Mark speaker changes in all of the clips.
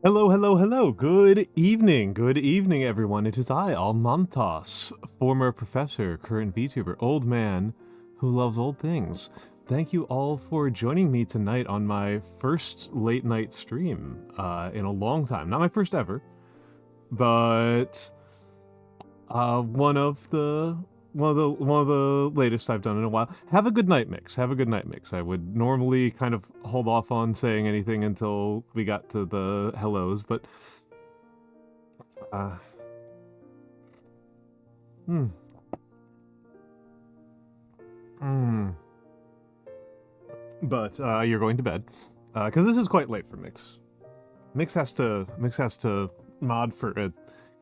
Speaker 1: Hello, hello, hello. Good evening, everyone. It is I, Almantas, former professor, current VTuber, old man who loves old things. Thank you all for joining me tonight on my first late night stream in a long time. Not my first ever, but one of the latest I've done in a while. Have a good night mix. Have a good night mix. I would normally kind of hold off on saying anything until we got to the hellos, but But you're going to bed because this is quite late for Mix. Mix has to mod for a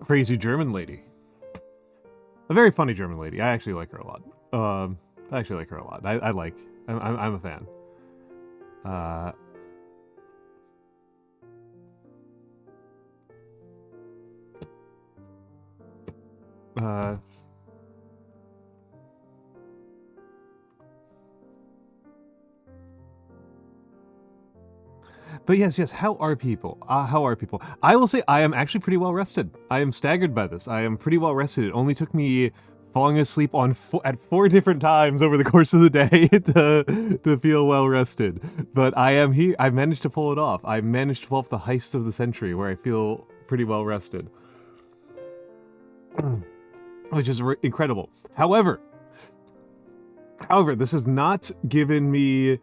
Speaker 1: crazy German lady. A very funny German lady. I actually like her a lot. I'm a fan. But yes, how are people? I will say I am actually pretty well rested. I am staggered by this. I am pretty well rested. It only took me falling asleep at 4 different times over the course of the day to feel well rested. But I am here. I managed to pull it off. I managed to pull off the heist of the century where I feel pretty well rested. Which is incredible. However, this has not given me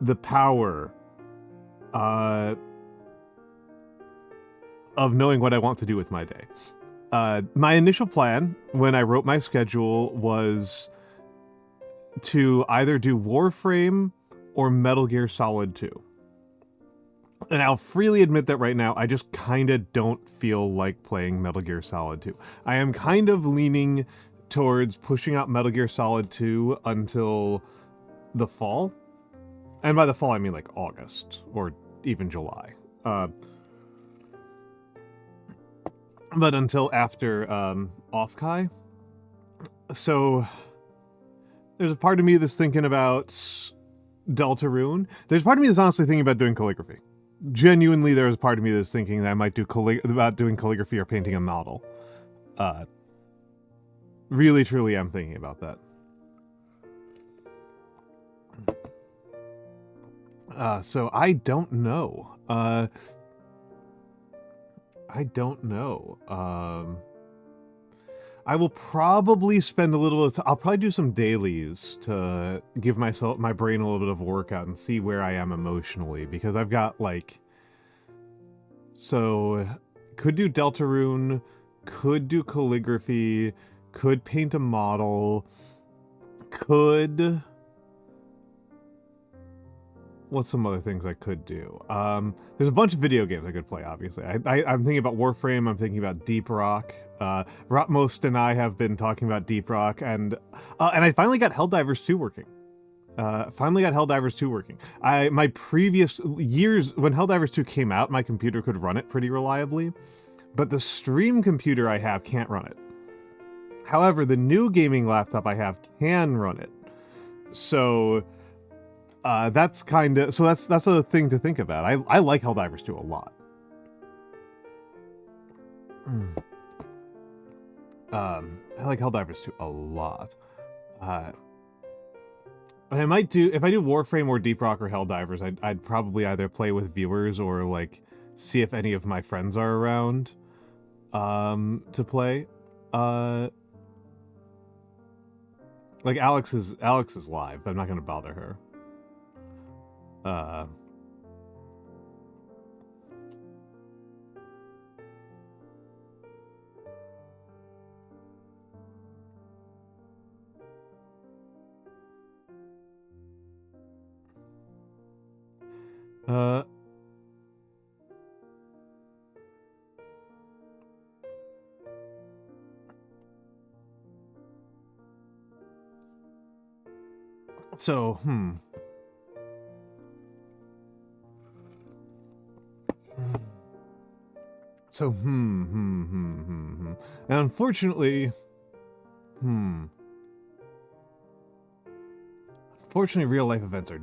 Speaker 1: the power of knowing what I want to do with my day. My initial plan when I wrote my schedule was to either do Warframe or Metal Gear Solid 2. And I'll freely admit that right now I just kinda don't feel like playing Metal Gear Solid 2. I am kind of leaning towards pushing out Metal Gear Solid 2 until the fall. And by the fall, I mean like August or even July. But until after Offkai. So there's a part of me that's thinking about Deltarune. There's a part of me that's honestly thinking about doing calligraphy. Genuinely, there's a part of me that's thinking that I might do about doing calligraphy or painting a model. Really, truly, I'm thinking about that. So I don't know. I will probably spend a little bit of I'll probably do some dailies to give my brain a little bit of a workout and see where I am emotionally, because I've got like, so could do Deltarune, could do calligraphy, could paint a model, could... What's some other things I could do? There's a bunch of video games I could play, obviously. I'm thinking about Warframe, I'm thinking about Deep Rock. Rotmost and I have been talking about Deep Rock, and I finally got Helldivers 2 working. My previous years, when Helldivers 2 came out, my computer could run it pretty reliably, but the stream computer I have can't run it. However, the new gaming laptop I have can run it. So... that's a thing to think about. I like Helldivers 2 a lot. I like Helldivers 2 a lot. And I might do, if I do Warframe or Deep Rock or Helldivers, I'd probably either play with viewers or like see if any of my friends are around to play. Like Alex is live, but I'm not gonna bother her. So, So, And unfortunately, real life events are...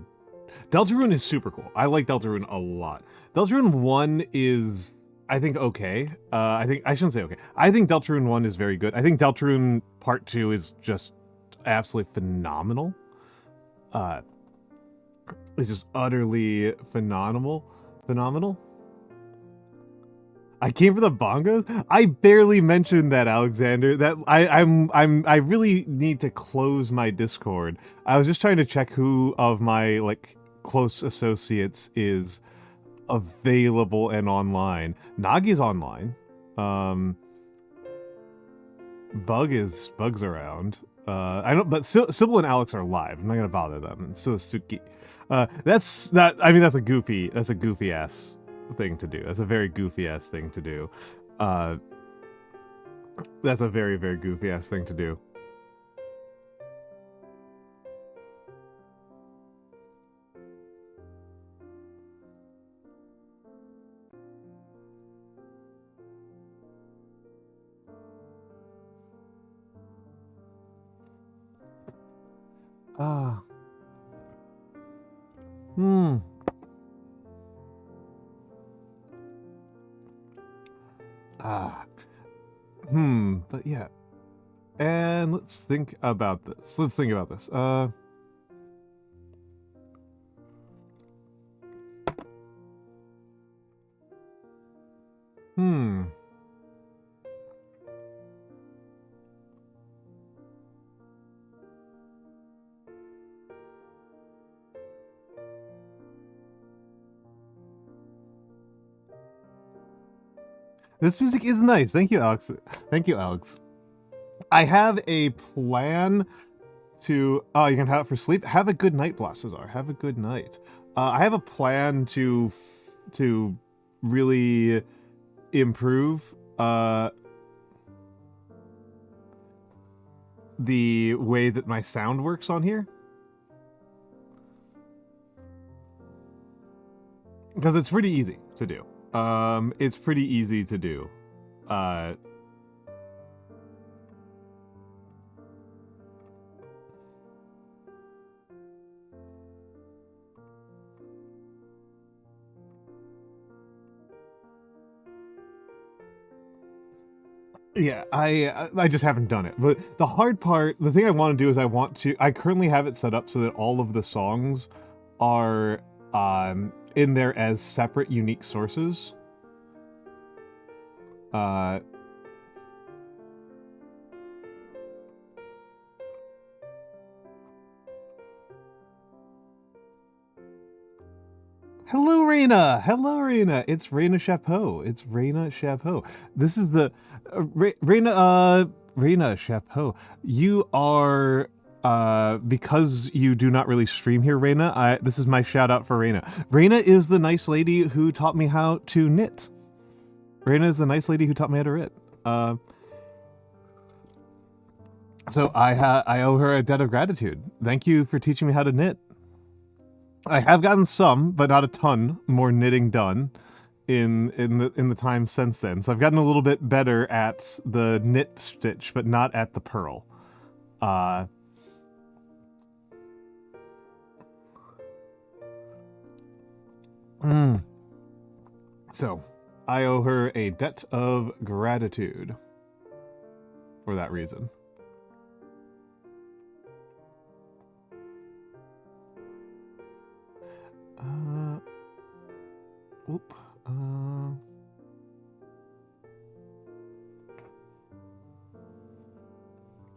Speaker 1: Deltarune is super cool. I like Deltarune a lot. Deltarune 1 is I think okay. I shouldn't say okay. I think Deltarune 1 is very good. I think Deltarune Part 2 is just absolutely phenomenal. It's just utterly phenomenal. I came for the bongos? I barely mentioned that, Alexander. That I really need to close my Discord. I was just trying to check who of my like close associates is available and online. Nagi's online. Bug's around. I don't, but Sybil and Alex are live. I'm not gonna bother them. And so is Suki. That's a goofy ass thing to do. That's a very goofy ass thing to do. That's a very, very goofy ass thing to do. But yeah. And let's think about this. This music is nice. Thank you, Alex. I have a plan to... Oh, you can have it for sleep? Have a good night, Blasazar. Have a good night. I have a plan to really improve the way that my sound works on here. Because it's pretty easy to do. It's pretty easy to do. Yeah, I just haven't done it. But the hard part, the thing I want to do is I currently have it set up so that all of the songs are in there as separate unique sources. Hello, Raina! Hello, Raina! It's Raina Chapeau. This is the... Raina Chapeau. You are... because you do not really stream here, Raina, this is my shout out for Raina. Raina is the nice lady who taught me how to knit. Raina is the nice lady who taught me how to knit. So I owe her a debt of gratitude. Thank you for teaching me how to knit. I have gotten some, but not a ton, more knitting done in the time since then. So I've gotten a little bit better at the knit stitch, but not at the purl. So I owe her a debt of gratitude for that reason.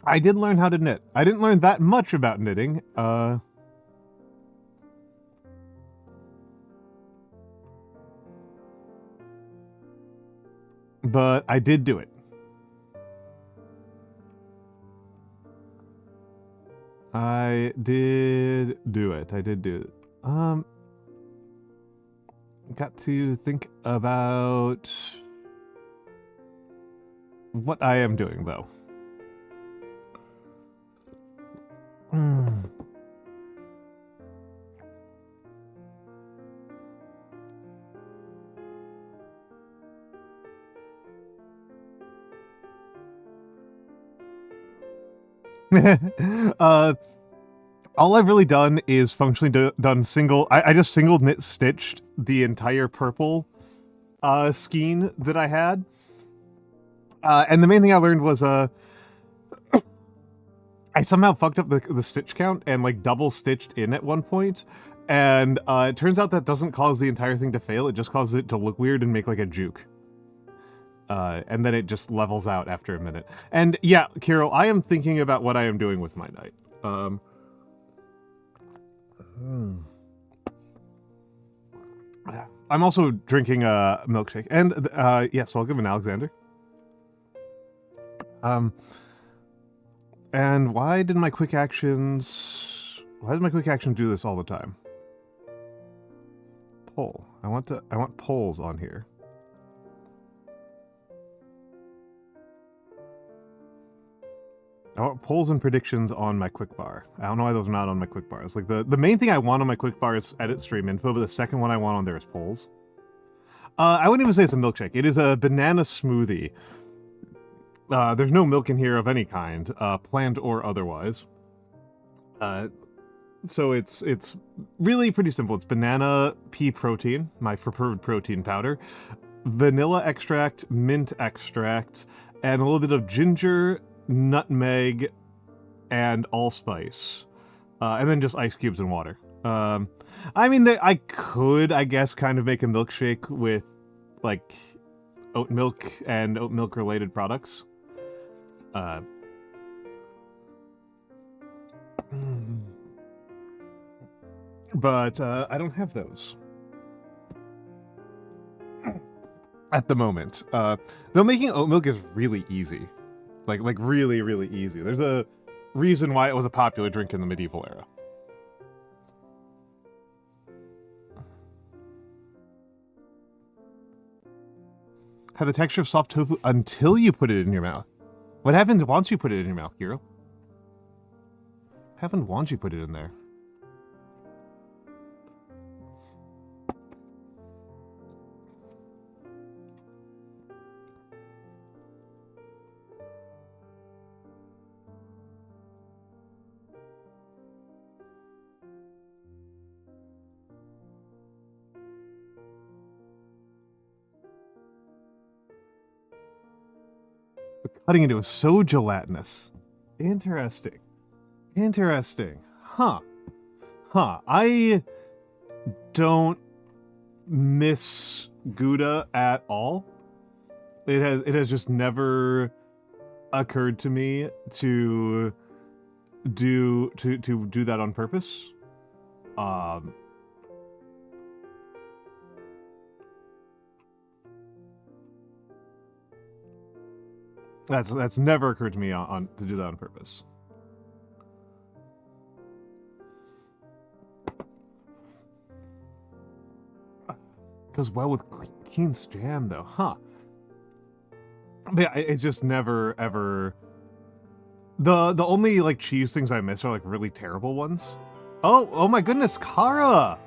Speaker 1: I did learn how to knit. I didn't learn that much about knitting. But I did do it. I did do it. Got to think about what I am doing, though. All I've really done is functionally done single... I just single knit stitched the entire purple skein that I had. And the main thing I learned was I somehow fucked up the stitch count and like double stitched in at one point. And it turns out that doesn't cause the entire thing to fail, it just causes it to look weird and make like a juke. And then it just levels out after a minute. And yeah, Carol, I am thinking about what I am doing with my night. I'm also drinking a milkshake. And yes, welcome, Alexander. And why did my quick actions... Why does my quick action do this all the time? Poll. I want polls on here. I want polls and predictions on my quick bar. I don't know why those are not on my quick bar. It's like the main thing I want on my quick bar is edit stream info, but the second one I want on there is polls. I wouldn't even say it's a milkshake. It is a banana smoothie. There's no milk in here of any kind, plant or otherwise. So it's really pretty simple. It's banana pea protein, my preferred protein powder, vanilla extract, mint extract, and a little bit of ginger, nutmeg, and allspice. And then just ice cubes and water. I mean, I could, I guess, kind of make a milkshake with, like, oat milk and oat milk-related products. But I don't have those at the moment. Though making oat milk is really easy, like really, really easy. There's a reason why it was a popular drink in the medieval era. Have the texture of soft tofu until you put it in your mouth. What happens once you put it in your mouth, Kiro? What happened once you put it in there? Cutting into it was so gelatinous. Interesting. Interesting. Huh. Huh. I don't miss Gouda at all. It has just never occurred to me to do that on purpose. That's never occurred to me to do that on purpose. Goes well with Keen's jam, though, huh? But yeah, it's just never ever. The only like cheese things I miss are like really terrible ones. Oh my goodness, Kara!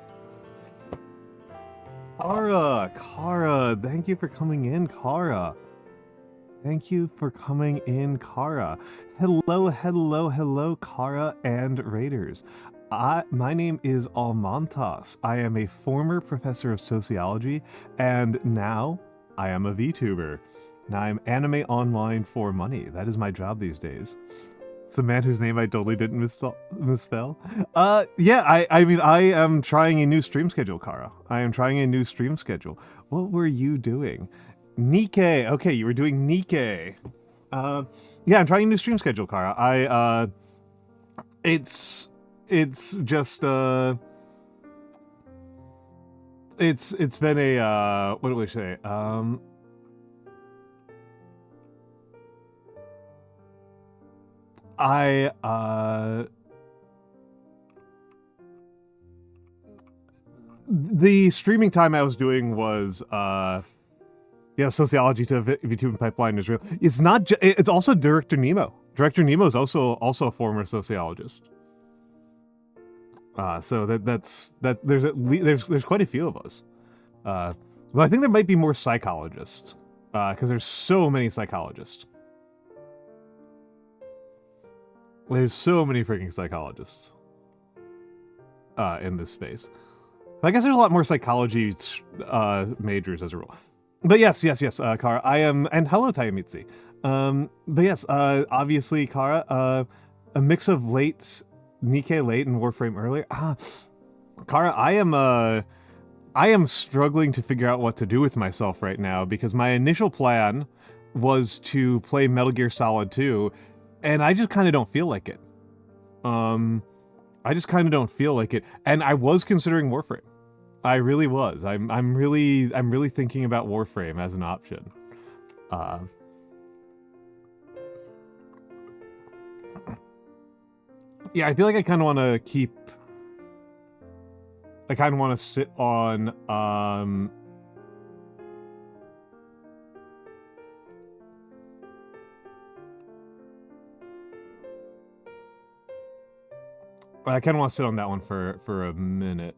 Speaker 1: Kara, thank you for coming in, Kara. Thank you for coming in, Kara. Hello, Kara and Raiders. My name is Almantas. I am a former professor of sociology, and now I am a VTuber. Now I'm anime online for money. That is my job these days. It's a man whose name I totally didn't misspell. Yeah, I mean, I am trying a new stream schedule, Kara. I am trying a new stream schedule. What were you doing? Nikkei. Okay, you were doing Nikkei. Yeah, I'm trying a new stream schedule, Kara. It's just, it's been a, what do we say? The streaming time I was doing was, yeah, sociology to VTube pipeline is real. It's not. It's also Director Nemo. Director Nemo is also a former sociologist. So there's quite a few of us. Well, I think there might be more psychologists because there's so many psychologists. There's so many freaking psychologists in this space. I guess there's a lot more psychology majors as a rule. But yes, Kara, I am, and hello, Tayamitsu. But yes, obviously, Kara, a mix of Nikkei late and Warframe earlier. Kara, I am struggling to figure out what to do with myself right now because my initial plan was to play Metal Gear Solid 2, and I just kind of don't feel like it. I just kind of don't feel like it, and I was considering Warframe. I really was. I'm really thinking about Warframe as an option. Yeah, I feel like I kind of want to keep. I kind of want to sit on. I kind of want to sit on that one for a minute.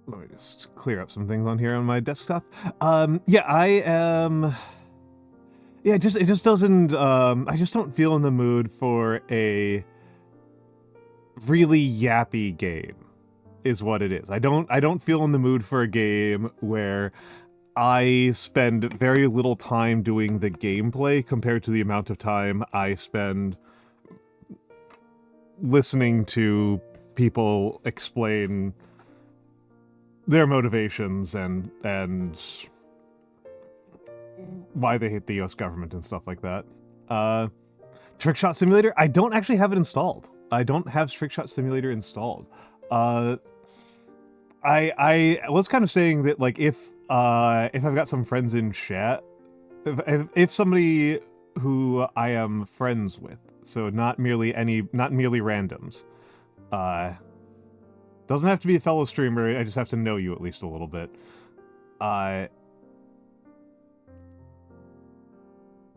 Speaker 1: Let me just clear up some things on here on my desktop. Yeah, I am. Yeah, it just doesn't. I just don't feel in the mood for a really yappy game, is what it is. I don't feel in the mood for a game where I spend very little time doing the gameplay compared to the amount of time I spend listening to people explain their motivations and why they hate the US government and stuff like that. Trickshot Simulator, I don't actually have it installed. I don't have Trickshot Simulator installed. I was kind of saying that, like, if I've got some friends in chat, if somebody who I am friends with, so not merely randoms, doesn't have to be a fellow streamer, I just have to know you at least a little bit,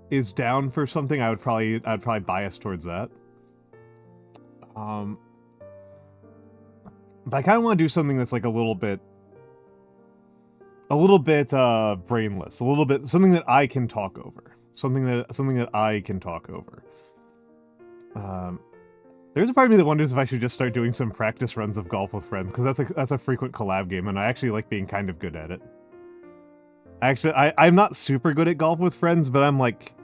Speaker 1: is down for something, I'd probably bias towards that. But I kind of want to do something that's like a little bit brainless, a little bit something that I can talk over, something that I can talk over. There's a part of me that wonders if I should just start doing some practice runs of Golf with Friends, because that's a frequent collab game, and I actually like being kind of good at it. Actually, I'm not super good at Golf with Friends, but I'm like,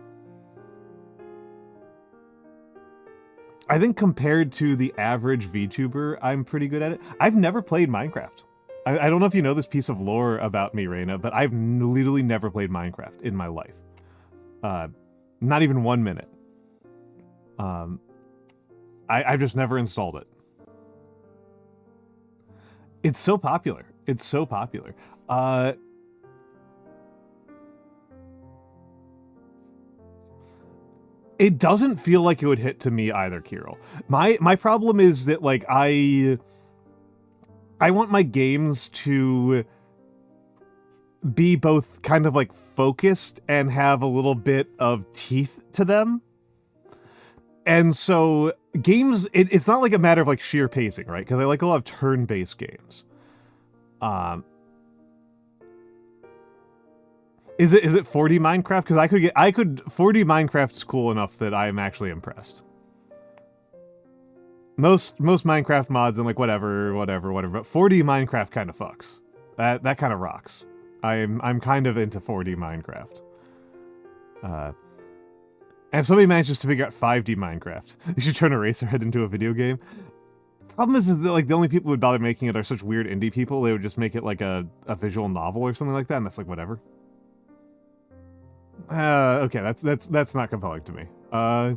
Speaker 1: I think compared to the average VTuber, I'm pretty good at it. I've never played Minecraft. I don't know if you know this piece of lore about me, Reina, but I've literally never played Minecraft in my life. Not even 1 minute. I've just never installed it. It's so popular. It's so popular. It doesn't feel like it would hit to me either, Kirill. My problem is that, like, I want my games to be both kind of like focused and have a little bit of teeth to them. And so games, it's not like a matter of like sheer pacing, right? Because I like a lot of turn-based games. Is it 4D Minecraft? Because I could 4D Minecraft is cool enough that I am actually impressed. Most Minecraft mods and like whatever, but 4D Minecraft kind of fucks. That kind of rocks. I'm kind of into 4D Minecraft. And if somebody manages to figure out 5D Minecraft, you should turn Eraserhead into a video game. Problem is that, like, the only people who would bother making it are such weird indie people. They would just make it like a visual novel or something like that, and that's like whatever. Okay, that's not compelling to me. I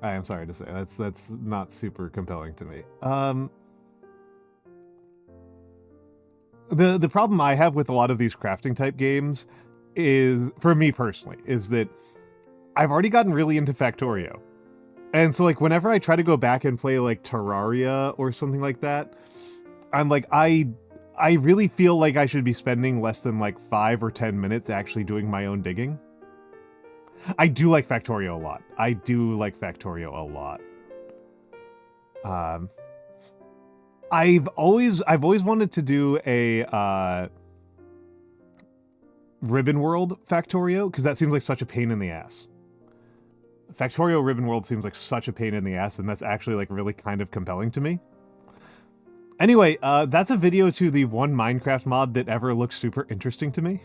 Speaker 1: am sorry to say that's not super compelling to me. The problem I have with a lot of these crafting type games is, for me personally, is that I've already gotten really into Factorio. And so, like, whenever I try to go back and play, like, Terraria or something like that, I'm like, I really feel like I should be spending less than, like, 5 or 10 minutes actually doing my own digging. I do like Factorio a lot. I've always wanted to do a Ribbon World Factorio, because that seems like such a pain in the ass. Factorio Ribbon World seems like such a pain in the ass, and that's actually like really kind of compelling to me. Anyway, that's a video to the one Minecraft mod that ever looks super interesting to me,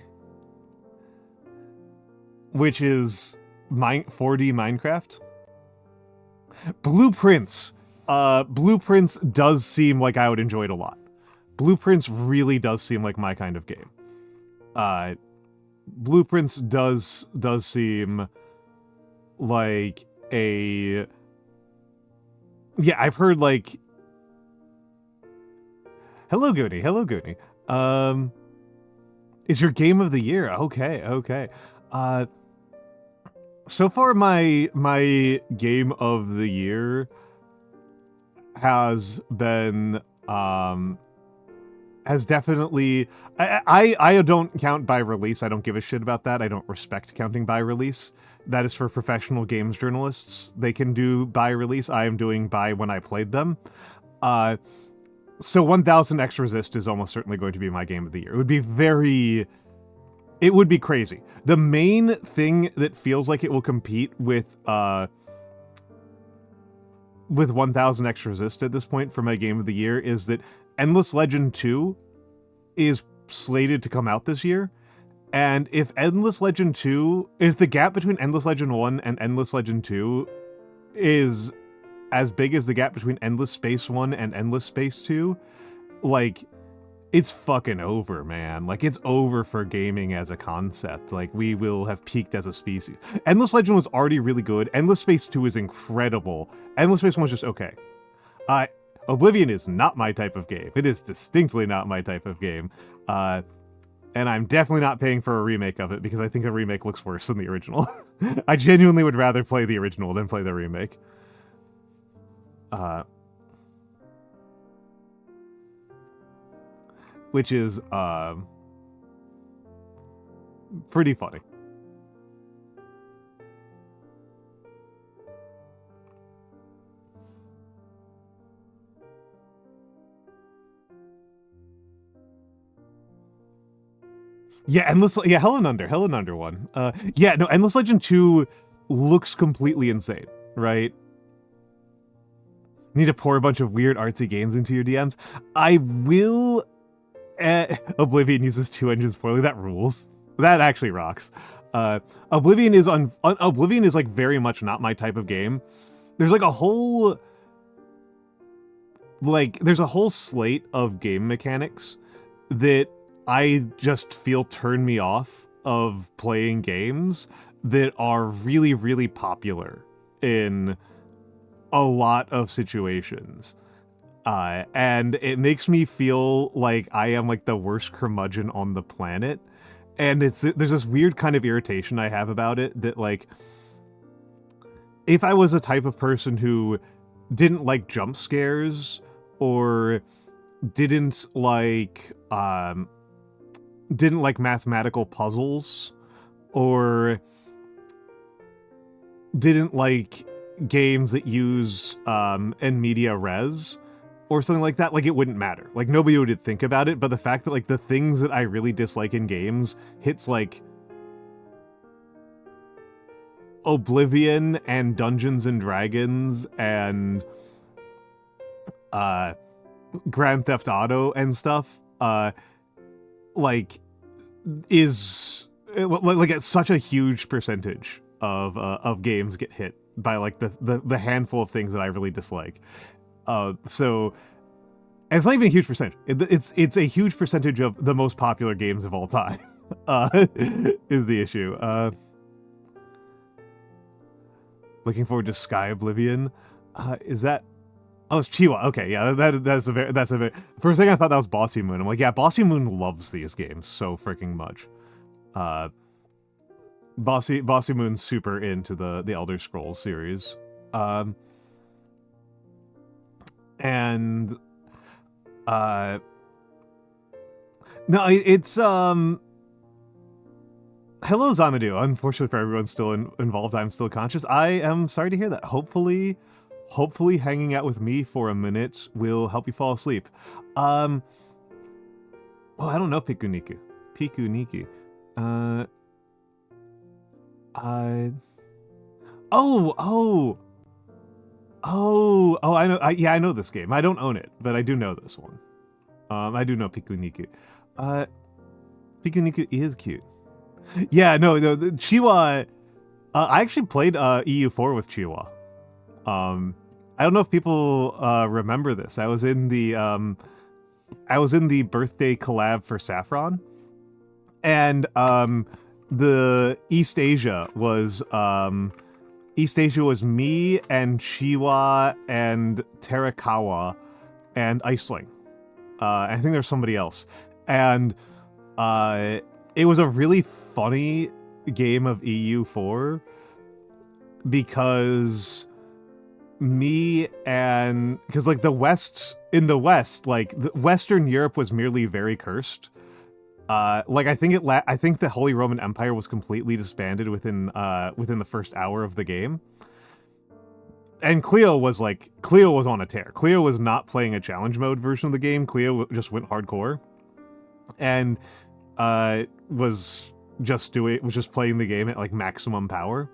Speaker 1: which is 4D Minecraft. Blueprints. Blueprints does seem like I would enjoy it a lot. Blueprints really does seem like my kind of game. Blueprints does seem like a... Yeah, I've heard like... Hello, Goody. Hello, Goody. Is your game of the year? Okay, okay. So far, my game of the year has been, has definitely... I don't count by release. I don't give a shit about that. I don't respect counting by release. That is for professional games journalists. They can do by release. I am doing by when I played them. So 1000 X Resist is almost certainly going to be my game of the year. It would be very... It would be crazy. The main thing that feels like it will compete with 1000 X Resist at this point for my game of the year is that Endless Legend 2 is slated to come out this year. And if Endless Legend 2... If the gap between Endless Legend 1 and Endless Legend 2 is as big as the gap between Endless Space 1 and Endless Space 2, like, it's fucking over, man. Like, it's over for gaming as a concept. Like, we will have peaked as a species. Endless Legend was already really good. Endless Space 2 is incredible. Endless Space 1 was just okay. Oblivion is not my type of game. It is distinctly not my type of game. And I'm definitely not paying for a remake of it because I think a remake looks worse than the original. I genuinely would rather play the original than play the remake. Which is, pretty funny. Yeah, Hell and Under one. Yeah, no, Endless Legend 2 looks completely insane, right? Need to pour a bunch of weird artsy games into your DMs. I will... Oblivion uses 2 engines poorly. That rules. That actually rocks. Oblivion is like very much not my type of game. There's like a whole... Like, there's a whole slate of game mechanics that I just feel turn me off of playing games that are really, really popular in a lot of situations. And it makes me feel like I am like the worst curmudgeon on the planet. And there's this weird kind of irritation I have about it that, like, if I was a type of person who didn't like jump scares or didn't like mathematical puzzles or didn't like games that use NVIDIA res or something like that, like, it wouldn't matter. Like, nobody would think about it, but the fact that, like, the things that I really dislike in games hits, like, Oblivion and Dungeons and Dragons and Grand Theft Auto and stuff, like, is like it's such a huge percentage of games get hit by like the handful of things that I really dislike. So and it's not even a huge percentage. It's a huge percentage of the most popular games of all time. Is the issue. Looking forward to Sky Oblivion. Is that? Oh, it's Chiwa. Okay, yeah, that's a very. For a second, I thought that was Bossy Moon. I'm like, yeah, Bossy Moon loves these games so freaking much. Bossy Moon's super into the Elder Scrolls series. And no, it's hello Zamadou. Unfortunately for everyone still involved, I'm still conscious. I am sorry to hear that. Hopefully hanging out with me for a minute will help you fall asleep. Well, I don't know Pikuniku. I... Oh, I know. Yeah, I know this game. I don't own it, but I do know this one. I do know Pikuniku. Pikuniku is cute. Yeah, no, Chiwa. I actually played EU4 with Chiwa. I don't know if people remember this. I was in the birthday collab for Saffron, and the East Asia was me and Chiwa and Terakawa and Iceling. I think there's somebody else, and it was a really funny game of EU4 because like in the West, like Western Europe was merely very cursed. Like I think the Holy Roman Empire was completely disbanded within the first hour of the game. And Cleo was on a tear. Cleo was not playing a challenge mode version of the game. Cleo just went hardcore, and was just playing the game at like maximum power.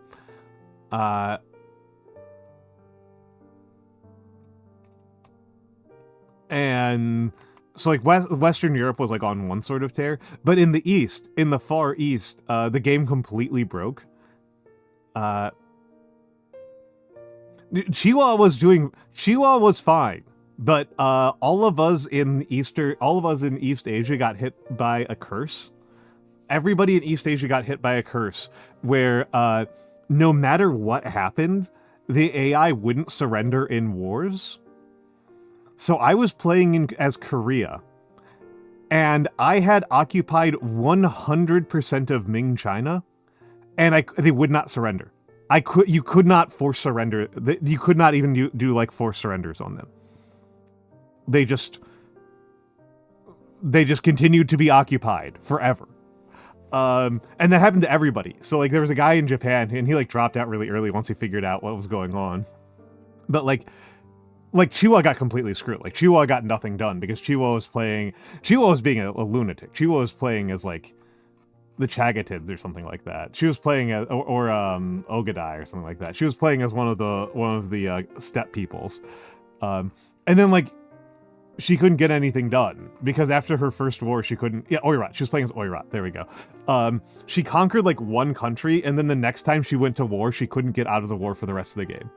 Speaker 1: And so like Western Europe was like on one sort of tear, but in the far east, the game completely broke. Chihuahua was fine, but all of us in East Asia got hit by a curse. Everybody in East Asia got hit by a curse where no matter what happened, the AI wouldn't surrender in wars. So I was playing as Korea, and I had occupied 100% of Ming China, and they would not surrender. You could not force surrender. You could not even do like forced surrenders on them. They just continued to be occupied forever. And that happened to everybody. So like there was a guy in Japan, and he like dropped out really early once he figured out what was going on. But like Chihuahua got completely screwed. Like Chihuahua got nothing done because Chihuahua was being a lunatic. Chihuahua was playing as like the Chagatids or something like that. She was playing as or Ogadai or something like that. She was playing as one of the steppe peoples. And then like she couldn't get anything done because after her first war she couldn't. Yeah, Oirat. She was playing as Oirat. There we go. She conquered like one country, and then the next time she went to war, she couldn't get out of the war for the rest of the game.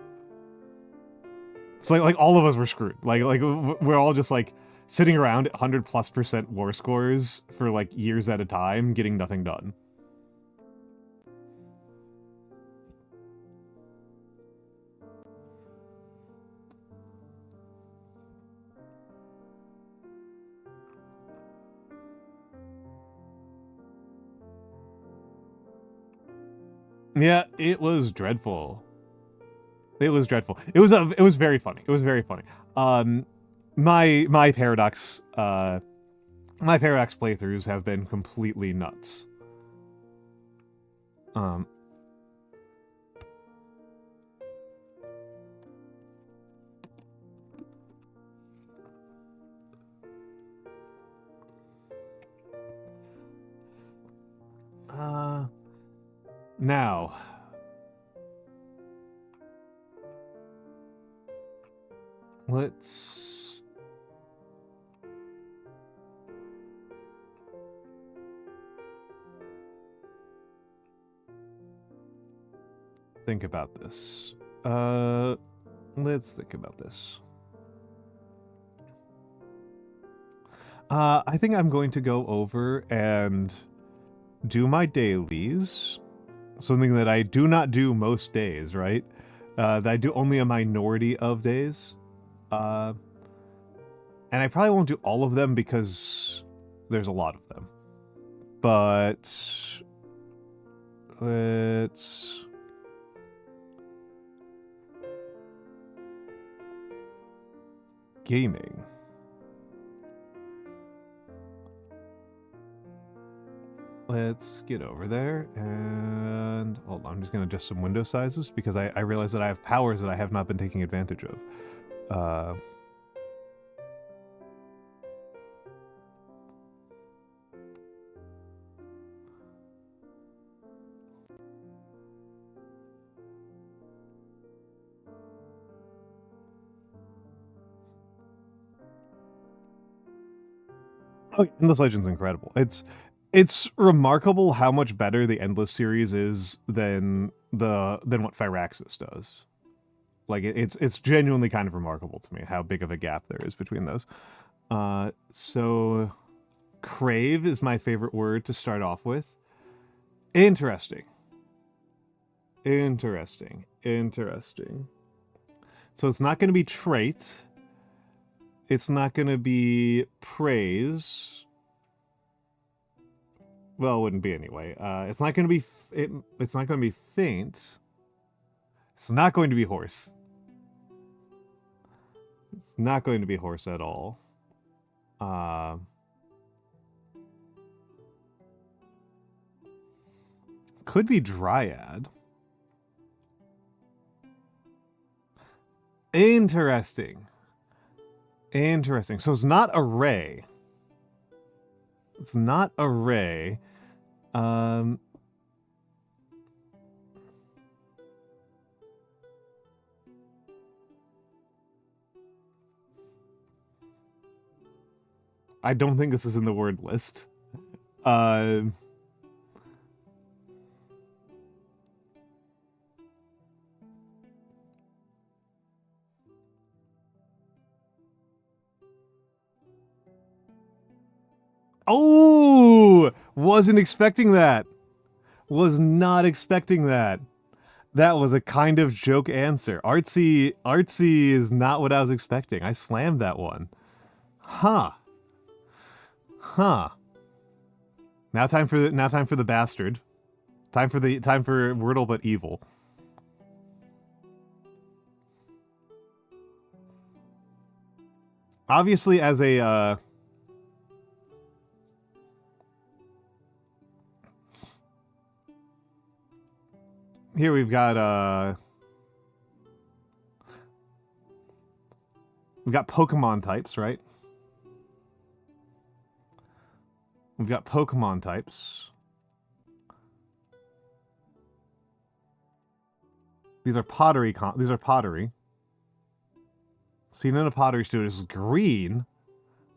Speaker 1: So like all of us were screwed. Like we're all just like sitting around at 100+% war scores for like years at a time, getting nothing done. Yeah, it was dreadful. It was dreadful. It was very funny. It was very funny. My Paradox playthroughs have been completely nuts. Now let's think about this. Let's think about this. I think I'm going to go over and do my dailies. Something that I do not do most days, right? That I do only a minority of days. And I probably won't do all of them because there's a lot of them. But let's gaming. Let's get over there and hold on. I'm just going to adjust some window sizes because I realize that I have powers that I have not been taking advantage of. Oh, Endless Legend's incredible. It's remarkable how much better the Endless series is than what Firaxis does. Like it's genuinely kind of remarkable to me how big of a gap there is between those. So crave is my favorite word to start off with. Interesting. Interesting. Interesting. So it's not going to be trait. It's not going to be praise. Well, it wouldn't be anyway. It's not going to be it's not going to be faint. It's not going to be horse. It's not going to be horse at all. Could be dryad. Interesting. Interesting. So it's not array. It's not array. I don't think this is in the word list. Oh, wasn't expecting that. Was not expecting that. That was a kind of joke answer. Artsy is not what I was expecting. I slammed that one. Huh. Huh. Now time for the bastard. Time for Wordle but evil. Obviously, as a here we've got Pokemon types, right? We've got Pokemon types. These are pottery. Seen in a pottery studio. This is green,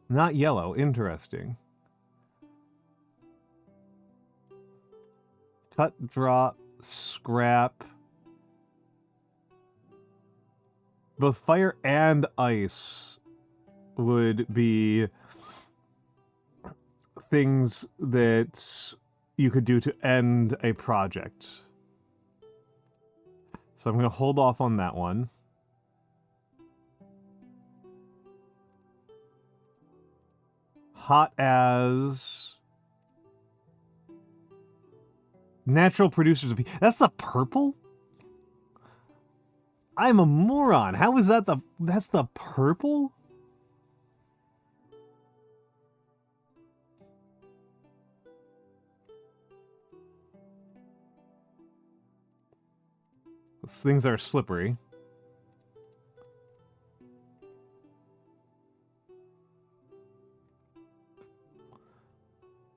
Speaker 1: not yellow. Interesting. Cut, drop, scrap. Both fire and ice would be things that you could do to end a project. So I'm going to hold off on that one. Hot as natural producers of heat. That's the purple? I'm a moron. How is that that's the purple? These things are slippery.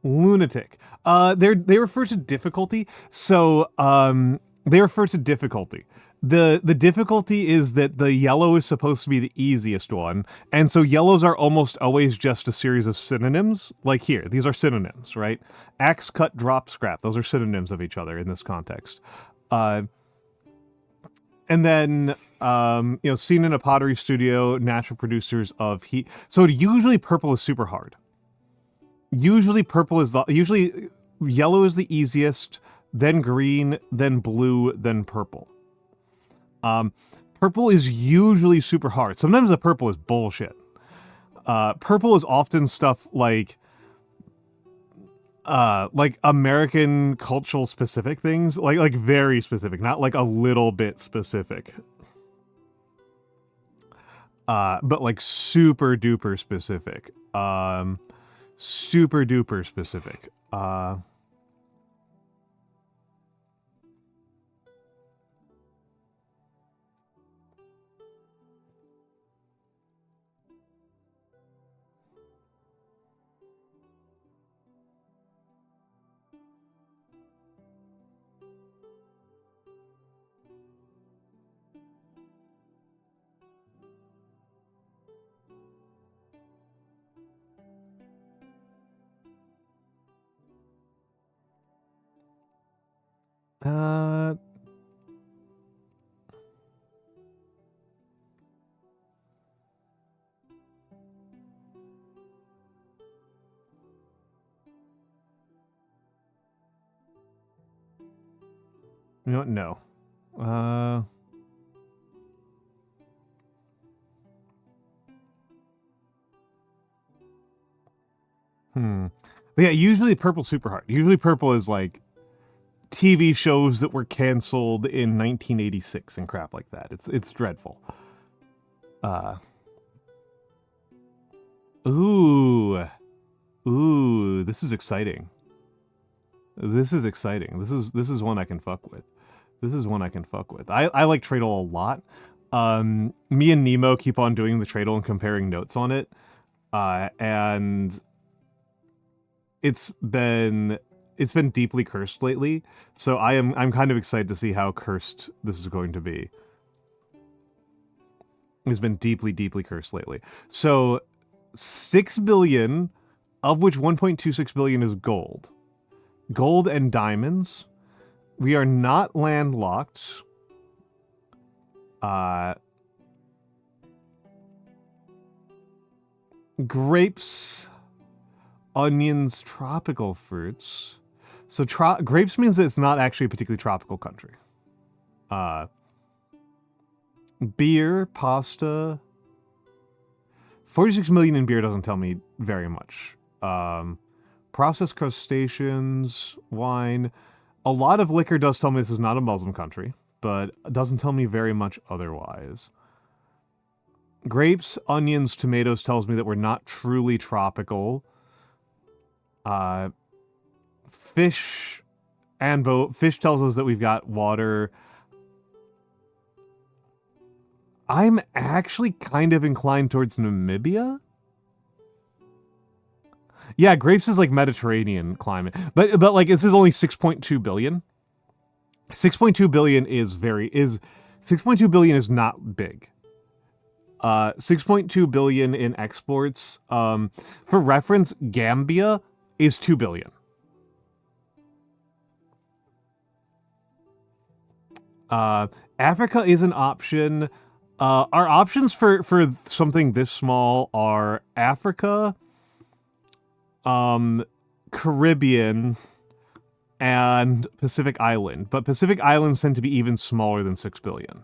Speaker 1: Lunatic. They refer to difficulty. So they refer to difficulty. The difficulty is that the yellow is supposed to be the easiest one, and so yellows are almost always just a series of synonyms. Like here, these are synonyms, right? Axe, cut, drop, scrap. Those are synonyms of each other in this context. And then, seen in a pottery studio, natural producers of heat. So usually purple is super hard. Usually yellow is the easiest, then green, then blue, then purple. Purple is usually super hard. Sometimes the purple is bullshit. Purple is often stuff like American cultural specific things, like very specific, not like a little bit specific. But like super duper specific. Super duper specific. You know what? No. But yeah, usually purple's super hard. Usually purple is like TV shows that were canceled in 1986 and crap like that. It's dreadful. Ooh, this is exciting. This is exciting. This is one I can fuck with. This is one I can fuck with. I like Tradle a lot. Me and Nemo keep on doing the Tradle and comparing notes on it. And it's been deeply cursed lately. So I'm kind of excited to see how cursed this is going to be. It's been deeply, deeply cursed lately. So 6 billion, of which 1.26 billion is gold. Gold and diamonds. We are not landlocked. Grapes, onions, tropical fruits. So grapes means that it's not actually a particularly tropical country. Beer, pasta. 46 million in beer doesn't tell me very much. Processed crustaceans, wine. A lot of liquor does tell me this is not a Muslim country, but it doesn't tell me very much otherwise. Grapes, onions, tomatoes tells me that we're not truly tropical. Fish and fish tells us that we've got water. I'm actually kind of inclined towards Namibia. Yeah, grapes is like Mediterranean climate. But like this is only 6.2 billion. 6.2 billion is 6.2 billion is not big. 6.2 billion in exports. For reference, Gambia is 2 billion. Africa is an option. Our options for something this small are Africa, Caribbean, and Pacific Island. But Pacific Islands tend to be even smaller than 6 billion.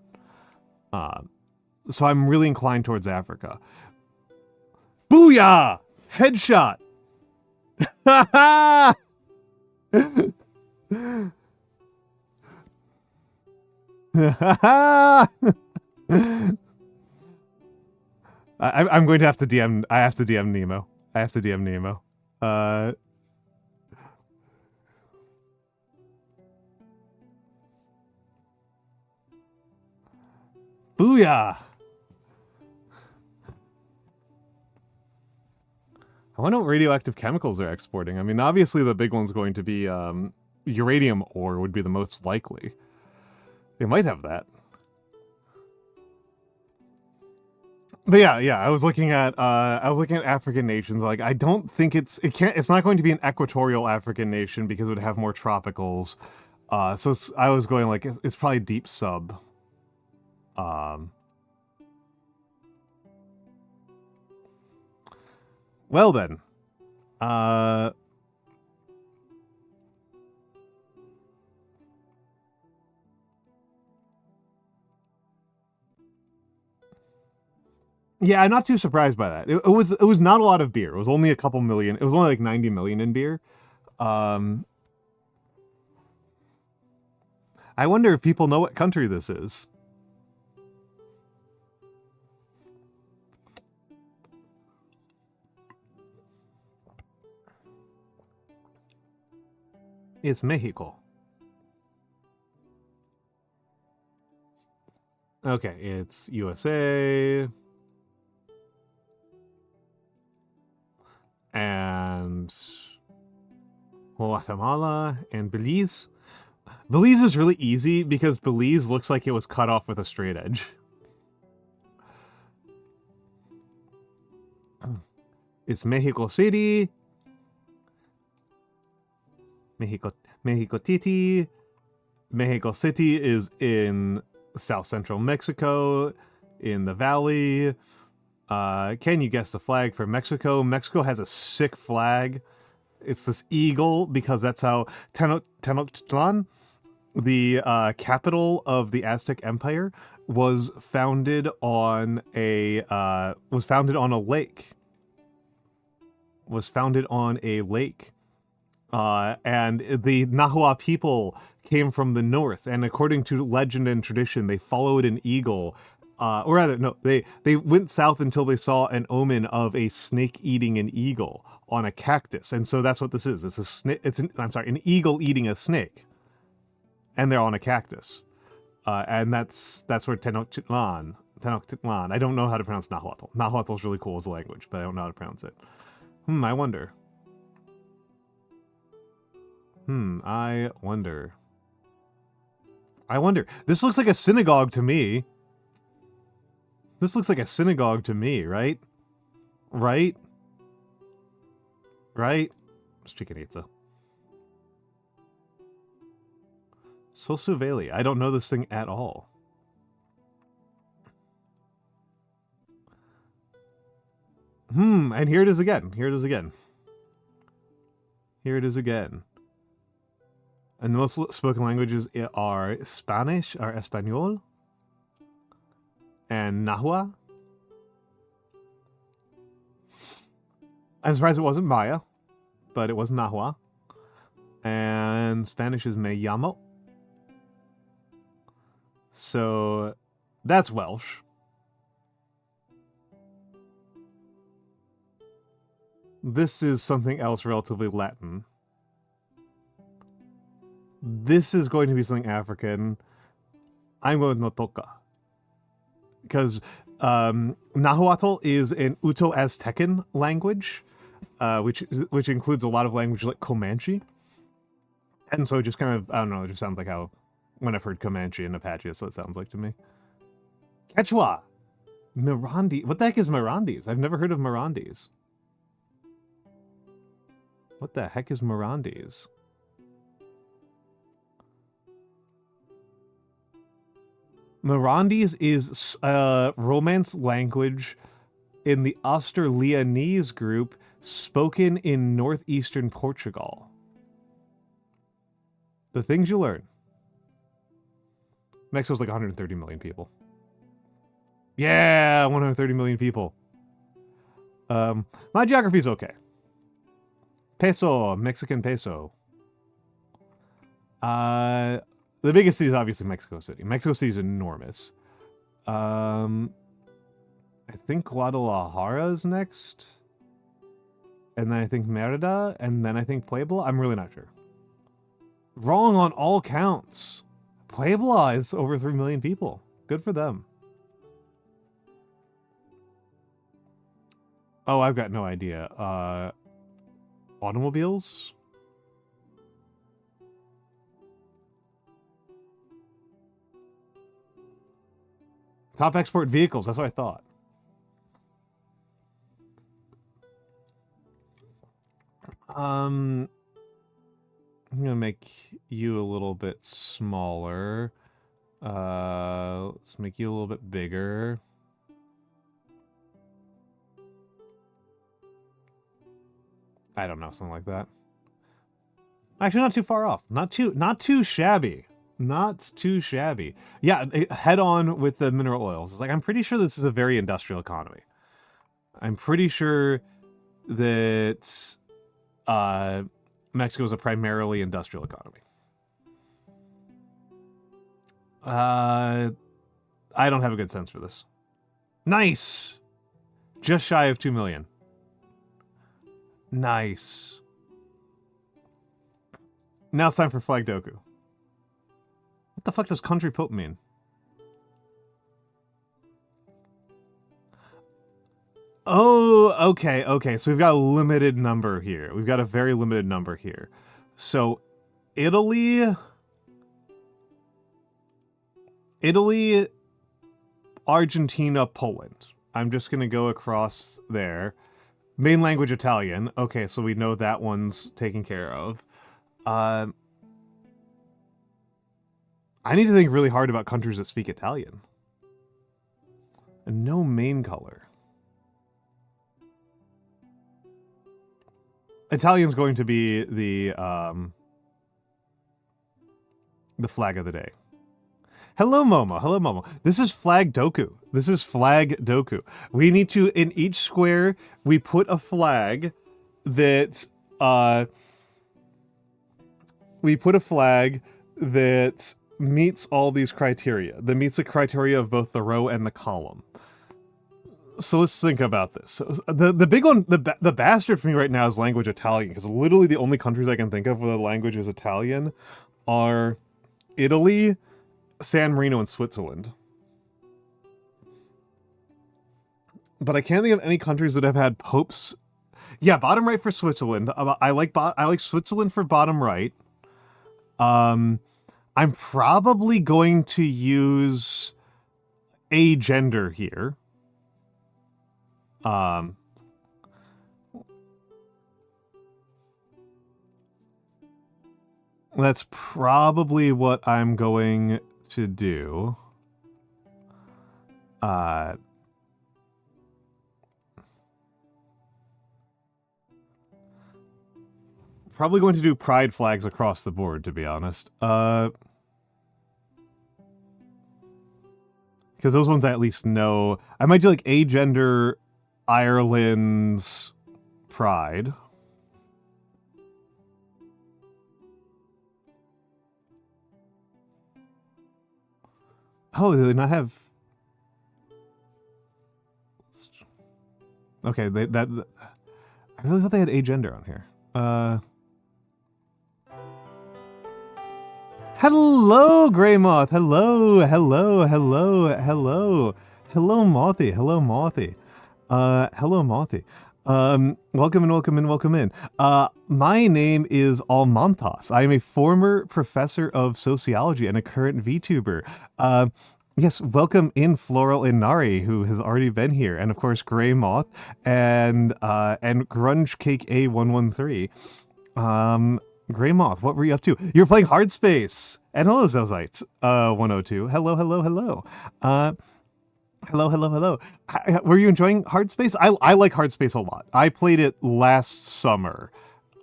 Speaker 1: So I'm really inclined towards Africa. Booyah! Headshot! Ha ha! I'm going to have to DM. I have to DM Nemo. Booyah! I wonder what radioactive chemicals they're exporting. I mean, obviously the big one's going to be uranium ore would be the most likely. They might have that. But yeah, I was looking at African nations. Like, I don't think it's not going to be an equatorial African nation because it would have more tropicals. So I was going like it's probably deep sub. Well then, yeah, I'm not too surprised by that. It was not a lot of beer. It was only a couple million. It was only like 90 million in beer. I wonder if people know what country this is. It's Mexico. Okay, it's USA. And Guatemala and Belize. Belize is really easy because Belize looks like it was cut off with a straight edge. It's Mexico City. Mexico Titi. Mexico City is in south central Mexico, in the valley. Can you guess the flag for Mexico? Mexico has a sick flag. It's this eagle because that's how Tenochtitlan, the capital of the Aztec Empire was founded on a lake. Was founded on a lake. And the Nahua people came from the north, and according to legend and tradition, they followed an eagle. Or rather, no, they went south until they saw an omen of a snake eating an eagle on a cactus, and so that's what this is. It's a snake. An eagle eating a snake, and they're on a cactus. And that's where Tenochtitlan. I don't know how to pronounce Nahuatl. Nahuatl's really cool as a language, but I don't know how to pronounce it. I wonder. I wonder. This looks like a synagogue to me. Right? Right? Strikanitsa. Sosuveli. I don't know this thing at all. And here it is again. And the most spoken languages are Spanish, or Espanol, and Nahua. I'm surprised it wasn't Maya, but it was Nahua. And Spanish is Me llamo. So that's Welsh. This is something else relatively Latin. This is going to be something African. I'm going with Notoka. Because Nahuatl is an Uto-Aztecan language, which includes a lot of language like Comanche. And so it just kind of, I don't know, it just sounds like how, when I've heard Comanche and Apache, so it sounds like to me. Quechua! Mirandi. What the heck is Mirandis? I've never heard of Mirandis. What the heck is Mirandis? Mirandis is a Romance language in the Australianese group spoken in northeastern Portugal. The things you learn. Mexico's like 130 million people. Yeah, 130 million people. My geography's okay. Peso, Mexican peso. The biggest city is obviously Mexico City. Mexico City is enormous. I think Guadalajara is next. And then I think Merida. And then I think Puebla. I'm really not sure. Wrong on all counts. Puebla is over 3 million people. Good for them. Oh, I've got no idea. Automobiles? Top export vehicles, that's what I thought. I'm gonna make you a little bit smaller. Let's make you a little bit bigger. I don't know, something like that. Actually, not too far off. Not too shabby. Not too shabby. Yeah, head on with the mineral oils. It's like, I'm pretty sure this is a very industrial economy. I'm pretty sure that Mexico is a primarily industrial economy. I don't have a good sense for this. Nice! Just shy of 2 million. Nice. Now it's time for Flag Doku. What the fuck does country pope mean? Oh, okay, okay. So we've got a limited number here. We've got a very limited number here. So Italy, Argentina, Poland. I'm just going to go across there. Main language Italian. Okay, so we know that one's taken care of. I need to think really hard about countries that speak Italian. And no main color. Italian's going to be the the flag of the day. Hello, Momo. Hello, Momo. This is Flag Doku. This is Flag Doku. We need to, in each square, we put a flag that, meets all these criteria. That meets the criteria of both the row and the column. So let's think about this. So the big one, the bastard for me right now is language Italian, because literally the only countries I can think of where the language is Italian are Italy, San Marino, and Switzerland. But I can't think of any countries that have had popes. Yeah, bottom right for Switzerland. I like Switzerland for bottom right. I'm probably going to use a gender here. That's probably what I'm going to do. Probably going to do pride flags across the board, to be honest. Because those ones I at least know. I might do like agender, Ireland's pride. Oh, do they not have? Okay, I really thought they had agender on here. Hello, Grey Moth. Hello, hello, hello, hello, hello, Mothy. Hello, Mothy. Hello, Mothy. Welcome in, welcome in, welcome in. My name is Almantas. I am a former professor of sociology and a current VTuber. Yes, welcome in Floral Inari, who has already been here, and of course Grey Moth and Grunge Cake A113. Grey Moth, what were you up to? You're playing Hard Space! And hello, Zelzite, 102. Hello, hello, hello. Hello, hello, hello. Were you enjoying Hard Space? I like Hard Space a lot. I played it last summer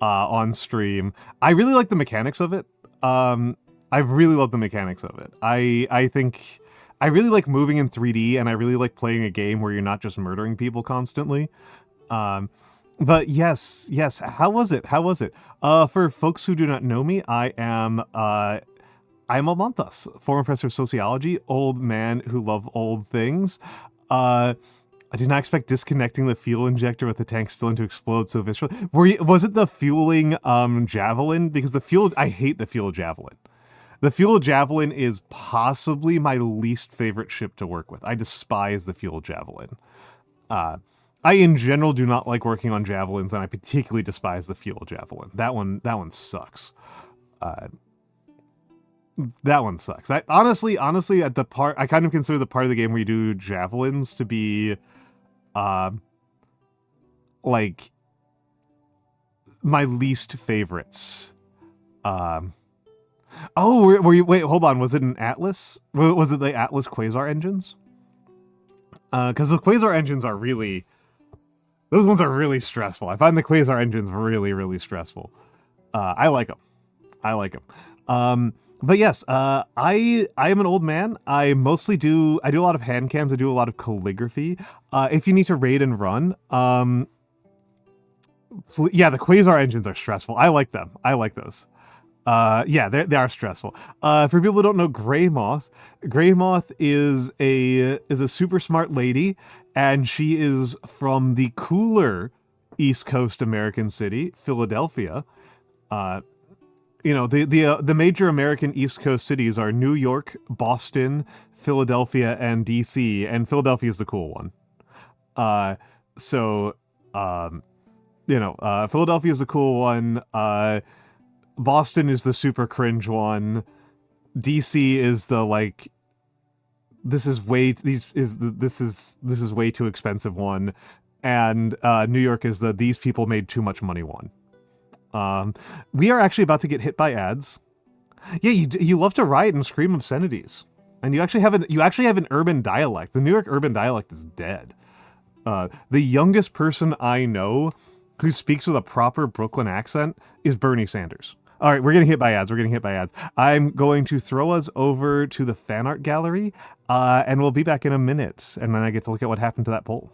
Speaker 1: on stream. I really like the mechanics of it. I really love the mechanics of it. I think I really like moving in 3D, and I really like playing a game where you're not just murdering people constantly. But yes, how was it? How was it? For folks who do not know me, I'm Almantas, former professor of sociology, old man who love old things. I did not expect disconnecting the fuel injector with the tank still in to explode so viscerally. Was it the fueling javelin? Because I hate the fuel javelin. The fuel javelin is possibly my least favorite ship to work with. I despise the fuel javelin. I, in general, do not like working on javelins, and I particularly despise the fuel javelin. That one sucks. That one sucks. Honestly, at the part, I kind of consider the part of the game where you do javelins to be, like, my least favorites. Oh, were you? Wait, hold on. Was it an Atlas? Was it the Atlas Quasar engines? Because the Quasar engines are really, those ones are really stressful. I find the Quasar engines really, really stressful. I like them. But yes, I am an old man. I do a lot of hand cams. I do a lot of calligraphy. If you need to raid and run, yeah, the Quasar engines are stressful. I like them. I like those. Yeah, they are stressful. For people who don't know Grey Moth is a super smart lady, and she is from the cooler East Coast American city, Philadelphia. The major American East Coast cities are New York, Boston, Philadelphia, and DC, and Philadelphia is the cool one. Philadelphia is the cool one. Boston is the super cringe one. DC is the like, this is way too expensive one, and New York is the these people made too much money one. We are actually about to get hit by ads. Yeah, you love to riot and scream obscenities, and you actually have an urban dialect. The New York urban dialect is dead. The youngest person I know who speaks with a proper Brooklyn accent is Bernie Sanders. All right, we're getting hit by ads. I'm going to throw us over to the fan art gallery, and we'll be back in a minute, and then I get to look at what happened to that poll.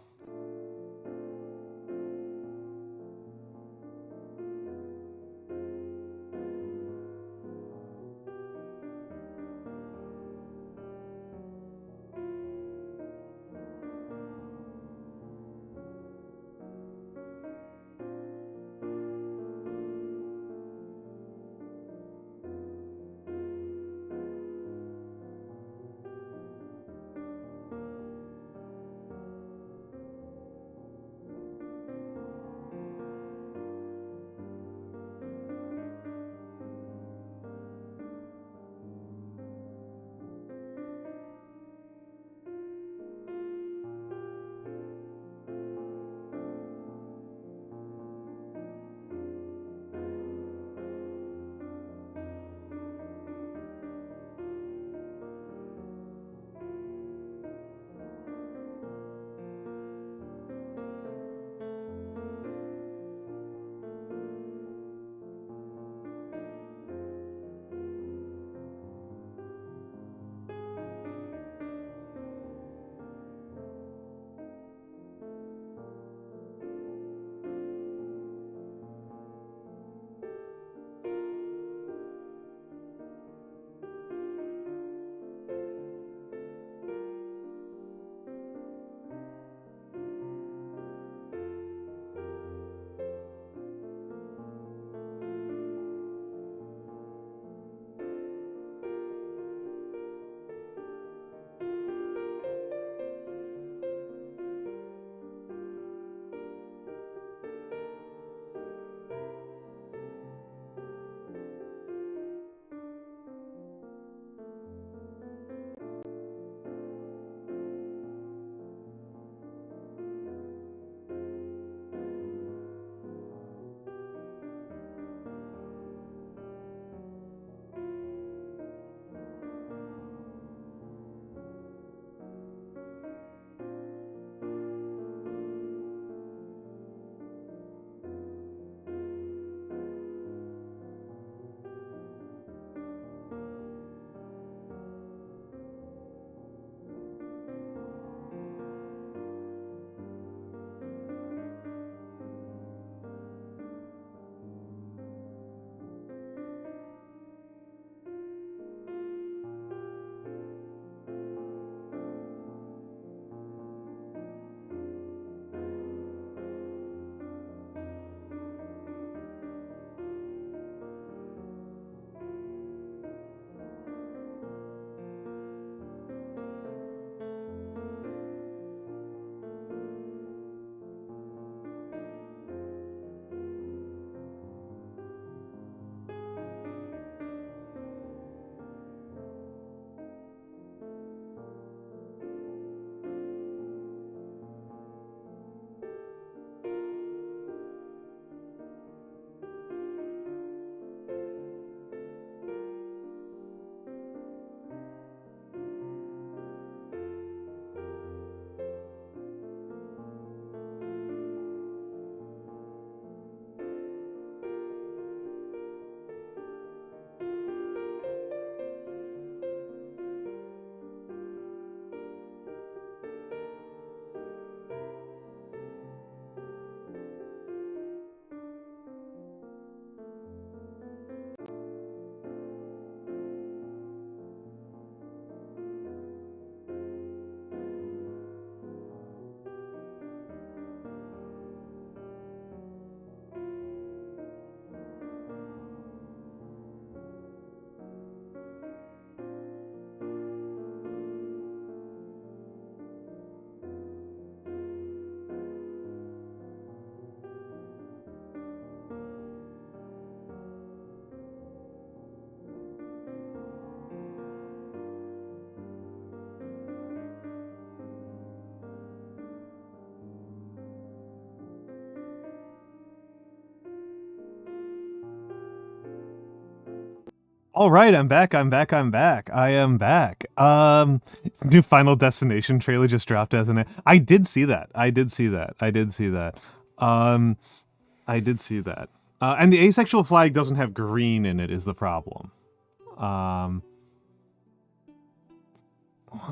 Speaker 1: All right, I'm back. I am back. New Final Destination trailer just dropped, hasn't it? I did see that. I did see that. And the asexual flag doesn't have green in it is the problem.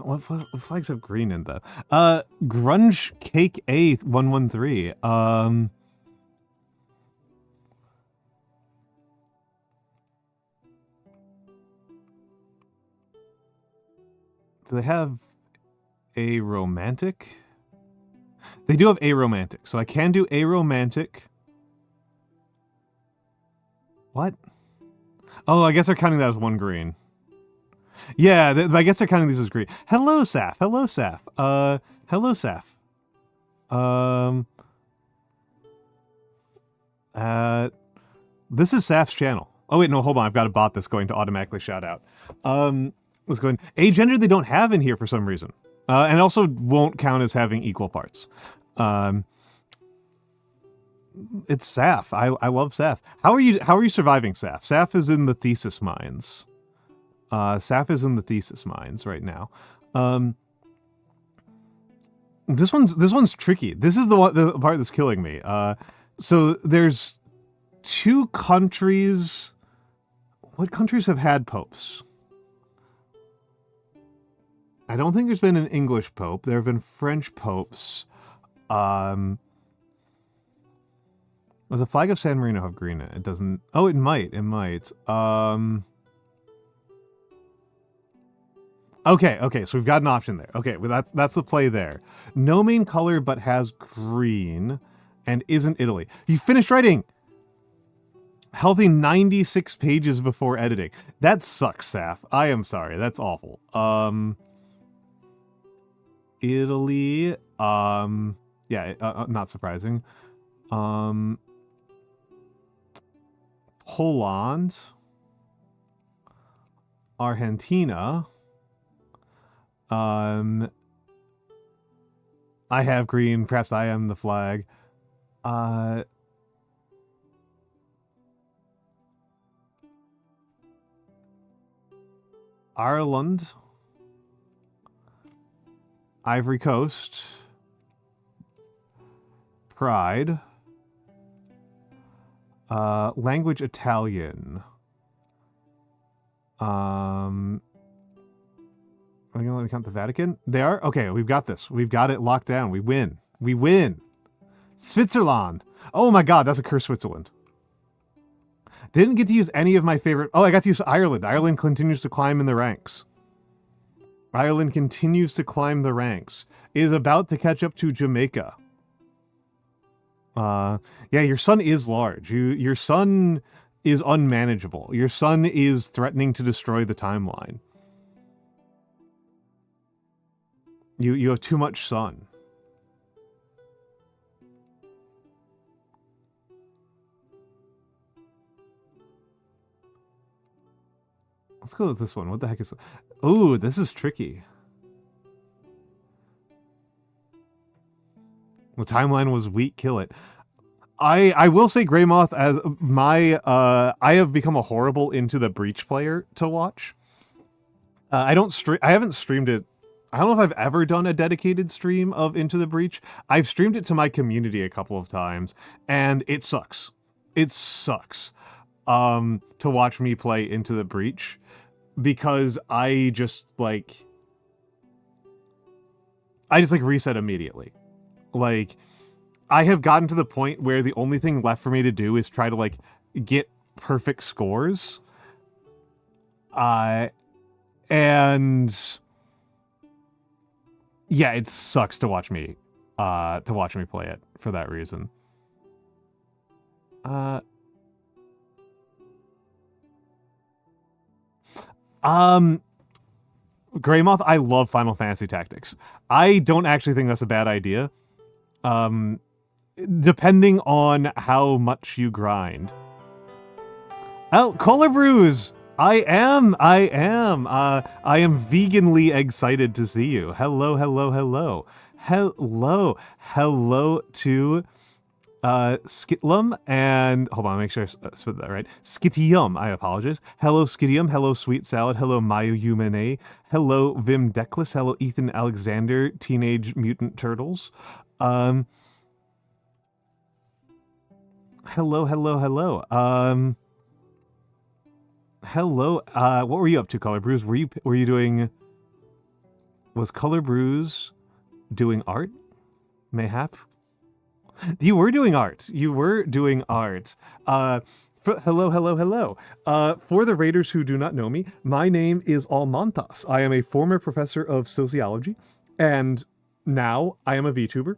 Speaker 1: What flags have green in them? Grunge Cake A113. Do they have a romantic? They do have a romantic, so I can do a romantic. What? Oh, I guess they're counting that as one green. Yeah, I guess they're counting these as green. Hello, Saf. Hello, Saf. Hello, Saf. This is Saf's channel. Oh, wait, no, hold on. I've got a bot that's going to automatically shout out. Let's go in. A gender they don't have in here for some reason. And also won't count as having equal parts. It's Saf. I love Saf. How are you surviving, Saf? Saf is in the thesis mines. Saf is in the thesis mines right now. This one's tricky. This is the part that's killing me. So there's 2 countries. What countries have had popes? I don't think there's been an English pope. There have been French popes. Does the flag of San Marino have green in it? It doesn't. Oh, it might. It might. Okay, so we've got an option there. Okay, well that's the play there. No main color, but has green, and isn't Italy. You finished writing! Healthy 96 pages before editing. That sucks, Saf. I am sorry. That's awful. Italy. Yeah, not surprising. Poland. Argentina. I have green. Perhaps I am the flag. Ireland. Ivory Coast. Pride. Language Italian. Are you gonna let me count the Vatican? They are? Okay, we've got this. We've got it locked down. We win. We win. Switzerland. Oh my god, that's a curse, Switzerland. Didn't get to use any of my favorite... Oh, I got to use Ireland. Ireland continues to climb in the ranks. Ireland continues to climb the ranks. It is about to catch up to Jamaica. Yeah, your son is large. Your son is unmanageable. Your son is threatening to destroy the timeline. You have too much sun. Let's go with this one. What the heck is... Ooh, this is tricky. The timeline was weak, kill it. I will say Greymoth as my... I have become a horrible Into the Breach player to watch. I haven't streamed it. I don't know if I've ever done a dedicated stream of Into the Breach. I've streamed it to my community a couple of times, and it sucks. It sucks to watch me play Into the Breach, because I just reset immediately. Like, I have gotten to the point where the only thing left for me to do is try to get perfect scores. And yeah, it sucks to watch me play it for that reason. Greymoth, I love Final Fantasy Tactics. I don't actually think that's a bad idea. Depending on how much you grind. Oh, Cola Brews! I am veganly excited to see you. Hello to Skitlum, and hold on, make sure I spelled that right. Skitium, I apologize. Hello Skitium, hello Sweet Salad, hello Mayu Yumene, hello Vim Deckless, hello Ethan Alexander, Teenage Mutant Turtles. Hello, hello, hello. Hello. What were you up to, Color Brews? Were you doing? Was Color Brews doing art? Mayhap. You were doing art. You were doing art. Hello, hello, hello. For the raiders who do not know me, my name is Almantas. I am a former professor of sociology, and now I am a VTuber.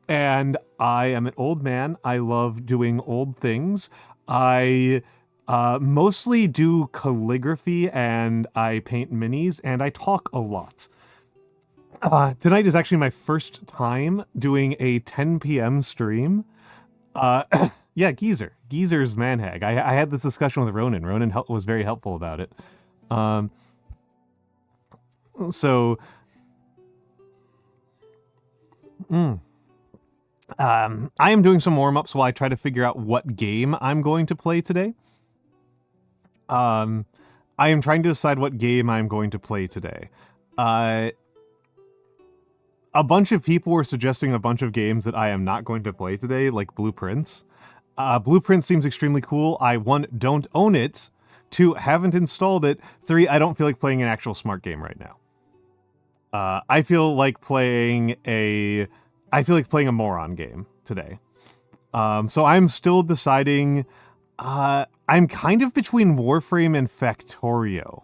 Speaker 1: And I am an old man. I love doing old things. I mostly do calligraphy, and I paint minis, and I talk a lot. Tonight is actually my first time doing a 10 p.m. stream. Yeah, Geezer's Manhag. I had this discussion with Ronan. Ronan was very helpful about it. I am doing some warm-ups while I try to figure out what game I'm going to play today. I am trying to decide what game I'm going to play today. A bunch of people were suggesting a bunch of games that I am not going to play today, like Blueprints. Blueprints seems extremely cool. I, 1, don't own it. 2, haven't installed it. 3, I don't feel like playing an actual smart game right now. I feel like playing a moron game today. So I'm still deciding. I'm kind of between Warframe and Factorio.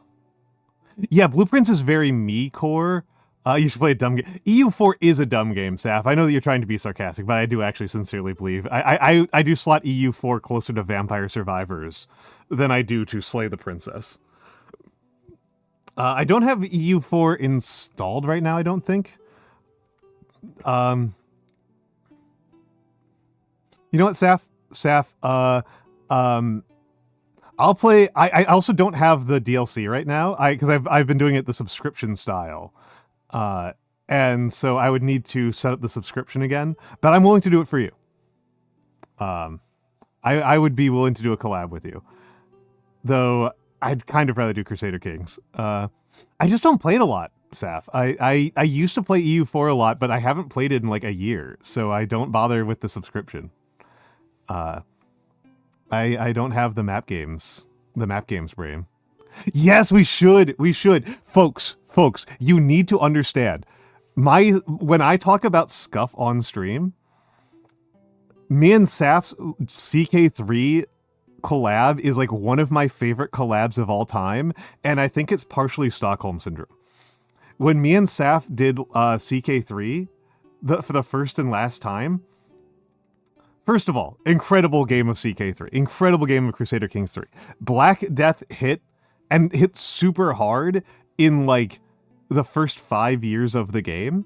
Speaker 1: Yeah, Blueprints is very me core. You should play a dumb game. EU4 is a dumb game, Saf. I know that you're trying to be sarcastic, but I do actually sincerely believe. I do slot EU4 closer to Vampire Survivors than I do to Slay the Princess. I don't have EU4 installed right now, I don't think. You know what, Saf? I'll play. I also don't have the DLC right now. Because I've been doing it the subscription style, and so I would need to set up the subscription again. But I'm willing to do it for you. I would be willing to do a collab with you, though. I'd kind of rather do Crusader Kings. I just don't play it a lot, Saf. I used to play EU4 a lot, but I haven't played it in like a year, so I don't bother with the subscription. I don't have the map games brain. Yes, we should. Folks, you need to understand. When I talk about scuff on stream, me and Saf's CK3 collab is like one of my favorite collabs of all time, and I think it's partially Stockholm Syndrome. When me and Saf did CK3 for the first and last time, first of all, incredible game of CK3, incredible game of Crusader Kings 3. Black Death hit super hard in like the first 5 years of the game.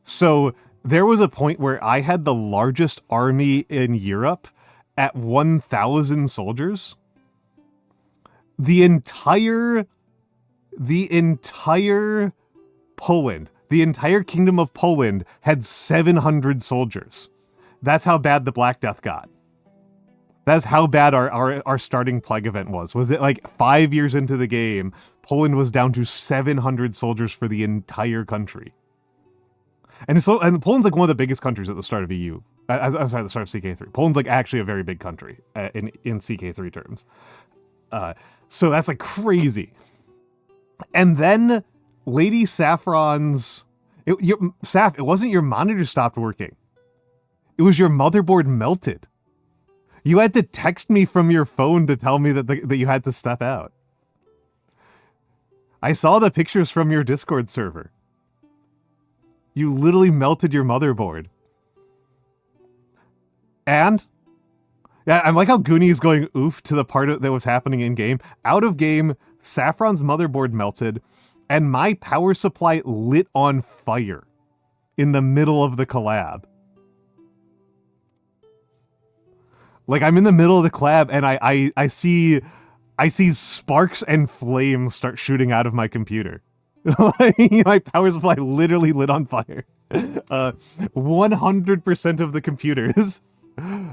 Speaker 1: So there was a point where I had the largest army in Europe at 1,000 soldiers. The entire Poland, the entire kingdom of Poland had 700 soldiers. That's how bad the Black Death got. That's how bad our starting plague event was. Was it like 5 years into the game, Poland was down to 700 soldiers for the entire country. And Poland's like one of the biggest countries at the start of EU. I'm sorry, the start of CK3. Poland's like actually a very big country in CK3 terms. So that's like crazy. And then Lady Saffron's... Saf, it wasn't your monitor stopped working. It was your motherboard melted. You had to text me from your phone to tell me that you had to step out. I saw the pictures from your Discord server. You literally melted your motherboard. And yeah, I'm like how Goonie is going oof to the part that was happening in game. Out of game, Saffron's motherboard melted, and my power supply lit on fire in the middle of the collab. Like I'm in the middle of the collab, and I see sparks and flames start shooting out of my computer. My power supply literally lit on fire. 100% of the computers. Yeah,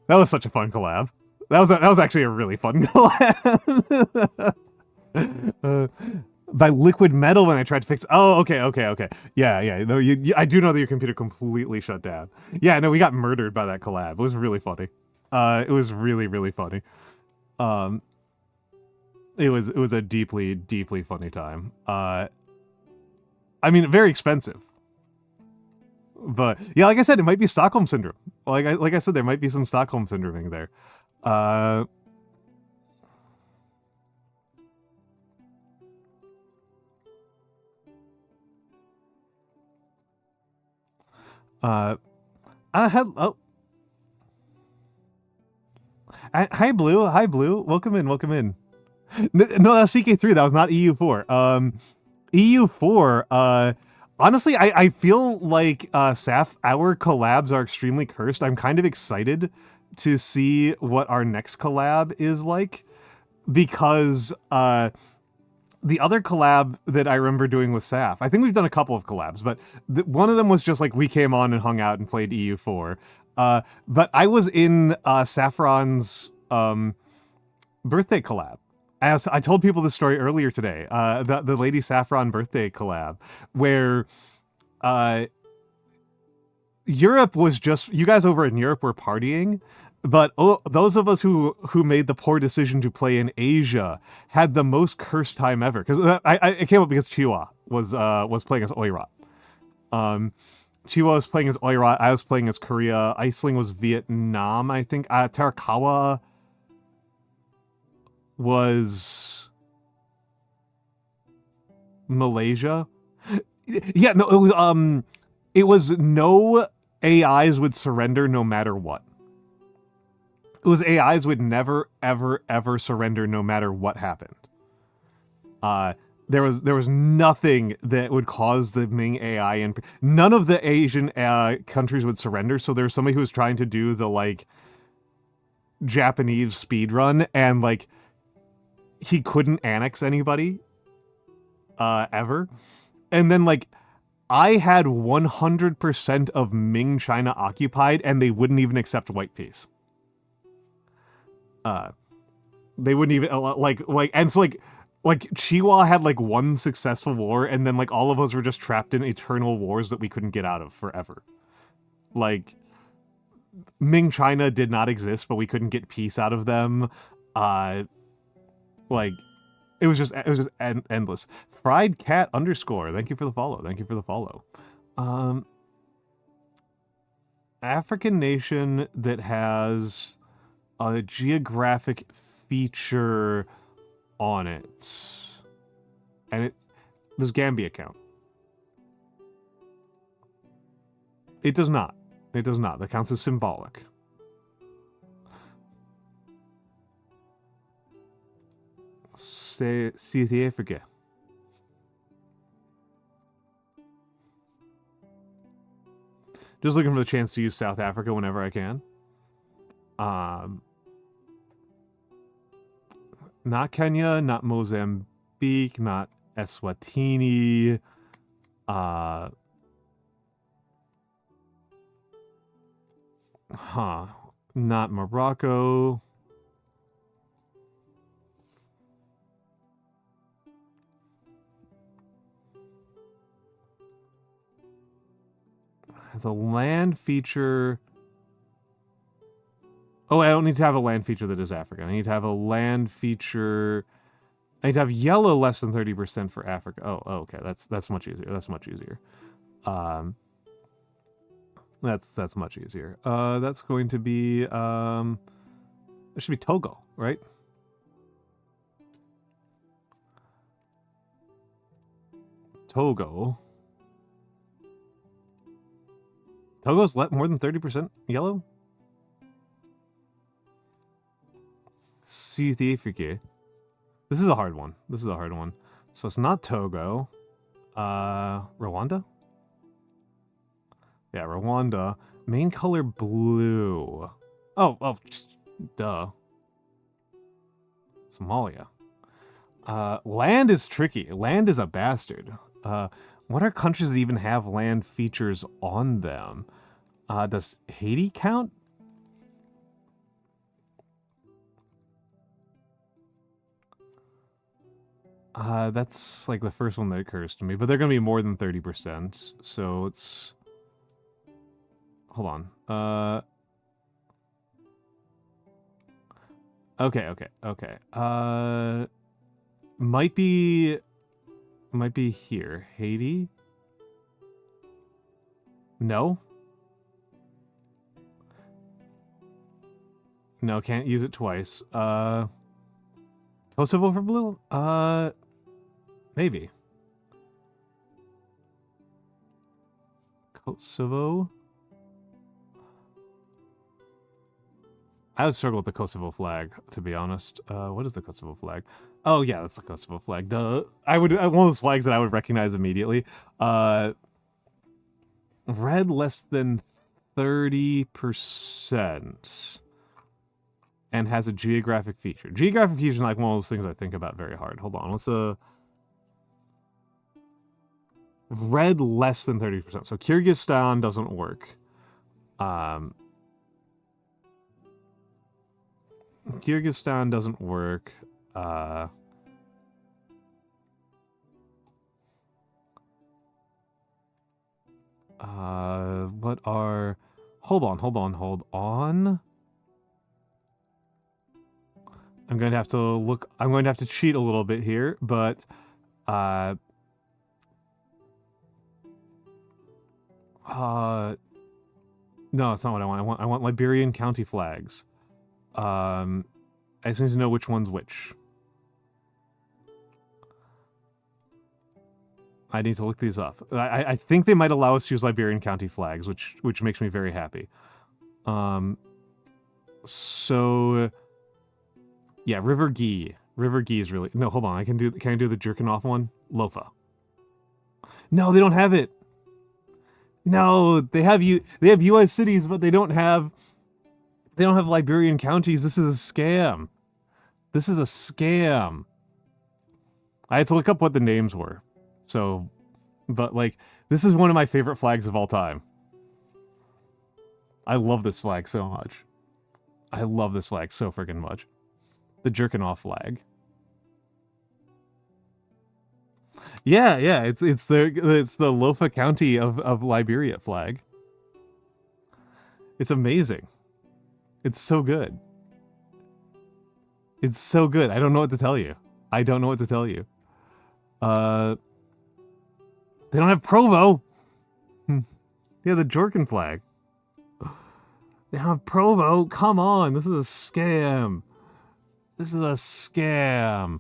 Speaker 1: that was such a fun collab. That was actually a really fun collab. by liquid metal when I tried to fix. Oh, okay. Yeah. No, I do know that your computer completely shut down. Yeah, no, we got murdered by that collab. It was really funny. It was really funny. It was a deeply funny time. I mean, very expensive. But yeah, like I said, it might be Stockholm syndrome. Like I said, there might be some Stockholm syndroming there. Oh. Hi Blue. Welcome in. No, that was CK3. That was not EU4. EU4. Honestly, I feel like Saf, our collabs are extremely cursed. I'm kind of excited to see what our next collab is like, because the other collab that I remember doing with Saf, I think we've done a couple of collabs, but one of them was just like we came on and hung out and played EU4. But I was in Saffron's birthday collab. As I told people this story earlier today, the Lady Saffron birthday collab, where Europe was just, you guys over in Europe were partying, but those of us who made the poor decision to play in Asia had the most cursed time ever. Because it came up because Chiwa was playing as Oirat. Chiwa was playing as Oirat. I was playing as Korea. Iceling was Vietnam, I think. Tarakawa was Malaysia. Yeah, no, it was no AIs would surrender no matter what. It was AIs would never, ever surrender no matter what happened. There was nothing that would cause the Ming AI, and none of the Asian countries would surrender. So there was somebody who was trying to do the like Japanese speed run, and like he couldn't annex anybody ever. And then like I had 100% of Ming China occupied, and they wouldn't even accept white peace. They wouldn't even and so like Chiwa had like one successful war, and then like all of us were just trapped in eternal wars that we couldn't get out of forever. Like Ming China did not exist, but we couldn't get peace out of them. Like it was just endless. Fried cat _ thank you for the follow. African nation that has a geographic feature on it, and does Gambia count? It does not. That counts as symbolic. South Africa. Just looking for the chance to use South Africa whenever I can. Not Kenya, not Mozambique, not Eswatini. Not Morocco. Has a land feature. Oh, I don't need to have a land feature that is African. I need to have a land feature. I need to have yellow less than 30% for Africa. Oh, okay. That's much easier. That's much easier. That's much easier. That's going to be it should be Togo, right? Togo's more than 30% yellow? South Africa. This is a hard one. So it's not Togo. Rwanda? Yeah, Rwanda. Main color blue. Oh, duh. Somalia. Land is tricky. Land is a bastard. What are countries that even have land features on them? Does Haiti count? That's like the first one that occurs to me, but they're gonna be more than 30%. So it's, hold on. Okay. Might be here. Haiti? No? No, can't use it twice. Kosovo for blue? Maybe. Kosovo? I would struggle with the Kosovo flag, to be honest. What is the Kosovo flag? Oh yeah, that's the Kosovo flag. Duh. One of those flags that I would recognize immediately. Red less than 30%. And has a geographic feature. Geographic feature is like one of those things I think about very hard. Hold on, what's a... Red less than 30%. So Kyrgyzstan doesn't work. Kyrgyzstan doesn't work. What are... Hold on. I'm going to have to look... I'm going to have to cheat a little bit here, but... No, that's not what I want. I want Liberian county flags. I just need to know which one's which. I need to look these up. I think they might allow us to use Liberian county flags, which makes me very happy. So yeah, River Gee. River Gee is really... No, hold on. Can I do the jerking off one? Lofa. No, they don't have it. No, they have US cities, but they don't have Liberian counties. This is a scam. This is a scam. I had to look up what the names were. So, but like, this is one of my favorite flags of all time. I love this flag so much. I love this flag so freaking much. The jerkin' off flag. Yeah, it's the Lofa County of Liberia flag. It's amazing. It's so good. It's so good. I don't know what to tell you. They don't have Provo. Yeah, the Jorkin flag. They don't have Provo. Come on, this is a scam. This is a scam.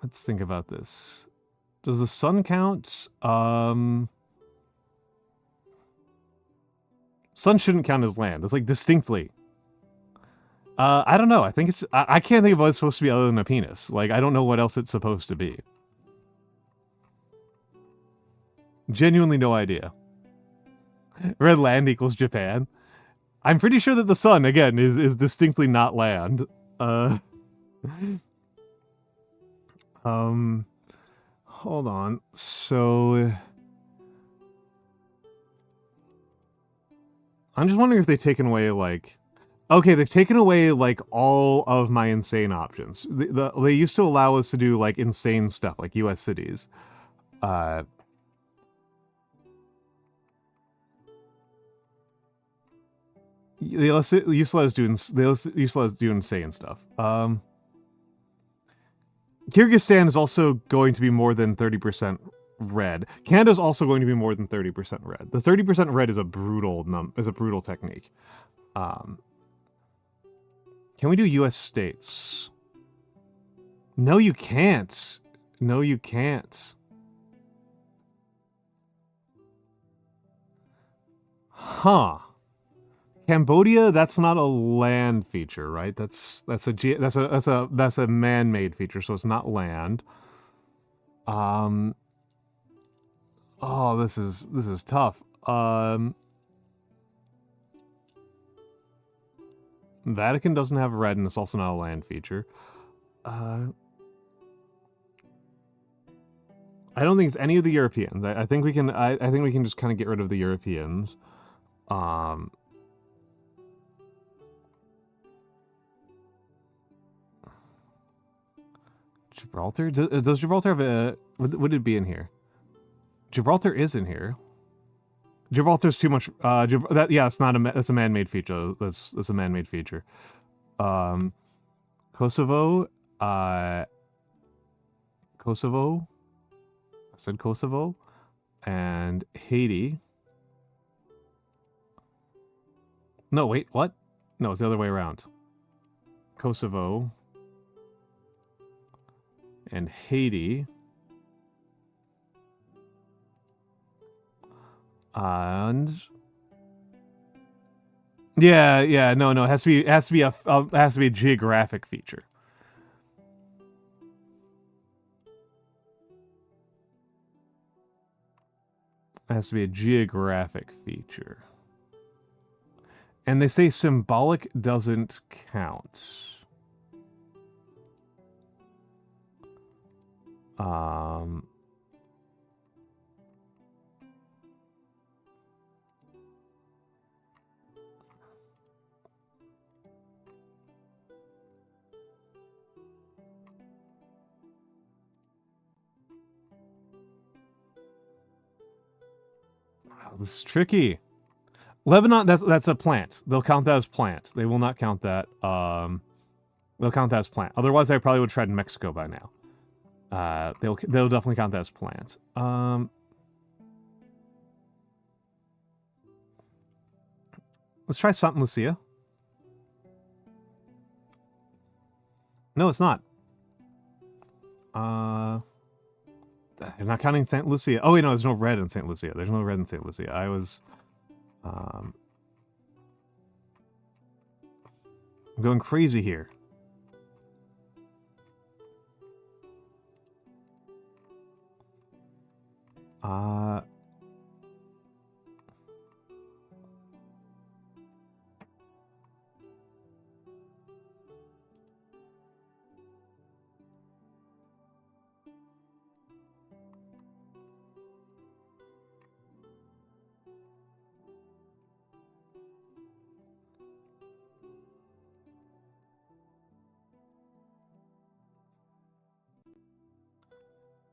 Speaker 1: Let's think about this. Does the sun count? Sun shouldn't count as land. It's like distinctly. I don't know. I think it's... I can't think of what it's supposed to be other than a penis. Like, I don't know what else it's supposed to be. Genuinely no idea. Red land equals Japan. I'm pretty sure that the sun, again, is distinctly not land. Hold on. So... I'm just wondering if they've taken away, like... Okay, they've taken away, like, all of my insane options. They used to allow us to do, like, insane stuff, like US cities. They used to let us do insane stuff. Kyrgyzstan is also going to be more than 30% red. Canada's also going to be more than 30% red. The 30% red is a brutal technique. Can we do US states? No, you can't. No, you can't. Huh. Cambodia, that's not a land feature, right? That's a man-made feature, so it's not land. Oh, this is tough. Vatican doesn't have red, and it's also not a land feature. I don't think it's any of the Europeans. I think we can. I think we can just kind of get rid of the Europeans. Gibraltar? Does Gibraltar have a... Would it be in here? Gibraltar is in here. Gibraltar's too much... yeah, it's not a... That's a man-made feature. That's a man-made feature. Kosovo... Kosovo... I said Kosovo. And Haiti. No, wait, what? No, it's the other way around. Kosovo... and Haiti, and no, it has to be a geographic feature. It has to be a geographic feature, and they say symbolic doesn't count. Wow, this is tricky. Lebanon, that's a plant. They'll count that as plant. They will not count that. They'll count that as plant. Otherwise, I probably would have tried in Mexico by now. They'll definitely count that as plant. Let's try Santa Lucia. No, it's not. You're not counting St. Lucia. Oh wait, no, there's no red in St. Lucia. There's no red in St. Lucia. I was, I'm going crazy here.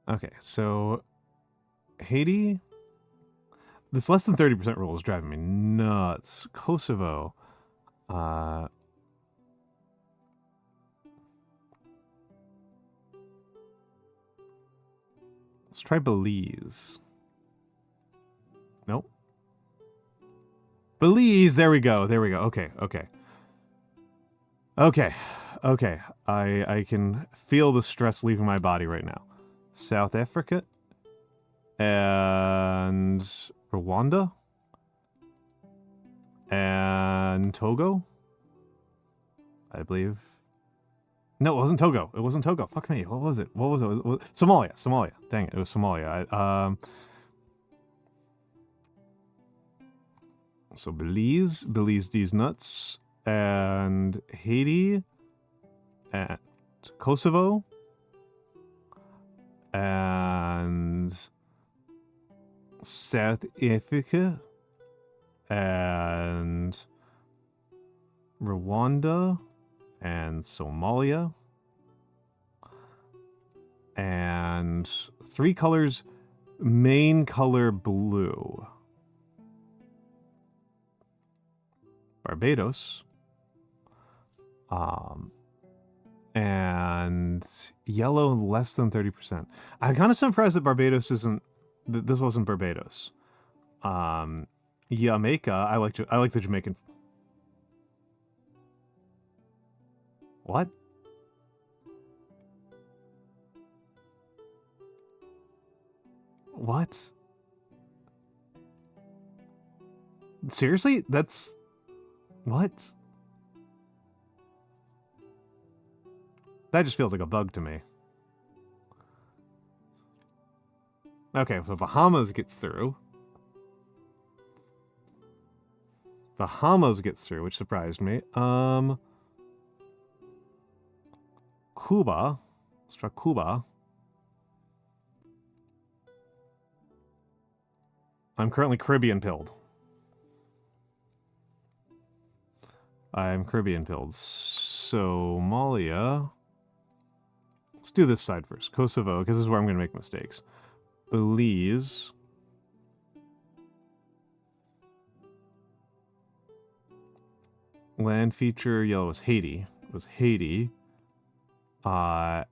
Speaker 1: Okay, so Haiti, this less than 30% rule is driving me nuts. Kosovo, let's try Belize. Nope. Belize, there we go, okay. Okay, I can feel the stress leaving my body right now. South Africa and Rwanda and Togo, I believe. No, it wasn't Togo. It wasn't Togo. Fuck me. What was it? Somalia. Dang it, it was Somalia. So Belize these nuts, and Haiti, and Kosovo, and South Africa, and Rwanda, and Somalia, and 3 colors, main color blue. Barbados, and yellow less than 30%. I'm kind of surprised that Barbados isn't. This wasn't Barbados. Jamaica. I like the Jamaican. What? What? Seriously? That's what? That just feels like a bug to me. Okay, so Bahamas gets through. Bahamas gets through, which surprised me. Cuba. Let's try Cuba. I'm currently Caribbean-pilled. I'm Caribbean-pilled. Somalia. Let's do this side first. Kosovo, because this is where I'm going to make mistakes. Belize. Land feature yellow was Haiti. It was Haiti. And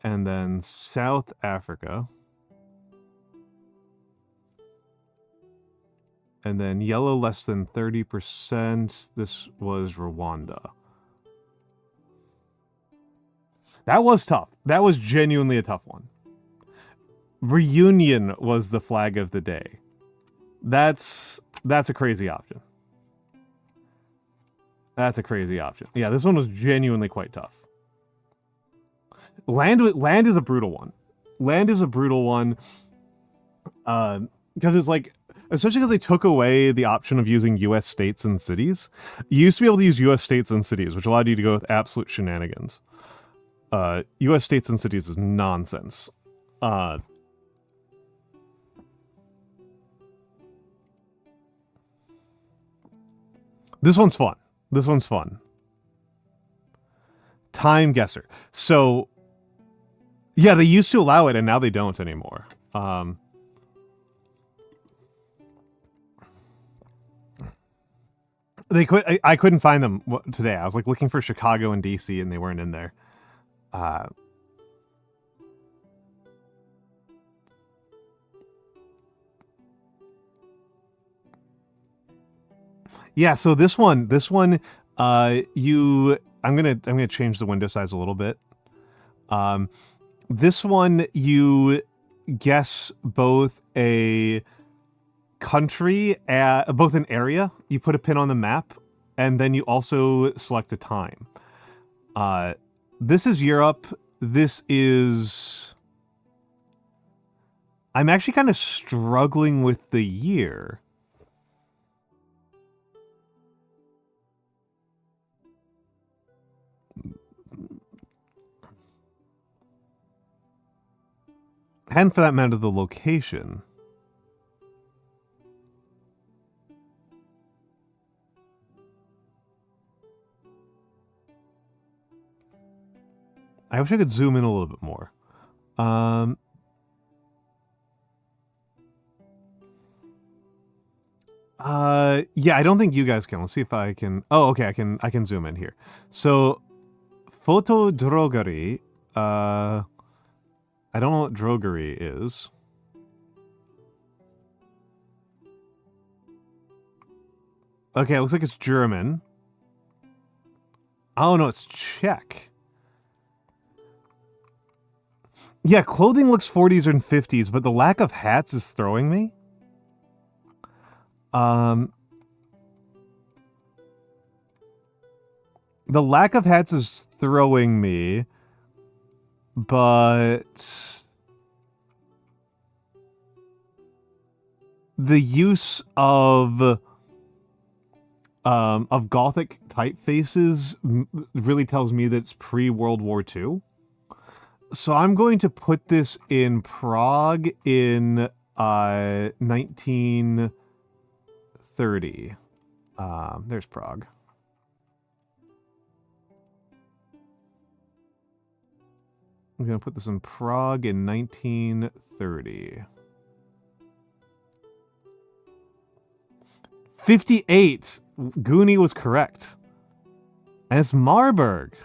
Speaker 1: then South Africa. And then yellow less than 30%. This was Rwanda. That was tough. That was genuinely a tough one. Reunion was the flag of the day. That's a crazy option. That's a crazy option. Yeah, this one was genuinely quite tough. Land is a brutal one. Land is a brutal one. Because it's like, especially because they took away the option of using U.S. states and cities. You used to be able to use U.S. states and cities, which allowed you to go with absolute shenanigans. U.S. states and cities is nonsense. This one's fun. This one's fun. Time guesser. So, yeah, they used to allow it, and now they don't anymore. They could. I couldn't find them today. I was like looking for Chicago and DC, and they weren't in there. Yeah, so this one, I'm gonna change the window size a little bit. This one, you guess both a country, both an area. You put a pin on the map, and then you also select a time. This is Europe. This is... I'm actually kind of struggling with the year. And for that matter, the location. I wish I could zoom in a little bit more. Yeah, I don't think you guys can. Let's see if I can. Oh, okay, I can zoom in here. So, photo drogery. I don't know what drogery is. Okay, it looks like it's German. Oh no, it's Czech. Yeah, clothing looks 40s and 50s, but the lack of hats is throwing me. The lack of hats is throwing me, but the use of Gothic typefaces really tells me that it's pre-World War II. So I'm going to put this in Prague in 1930. There's Prague. I'm going to put this in Prague in 1930. 58! Goonie was correct. And it's Marburg.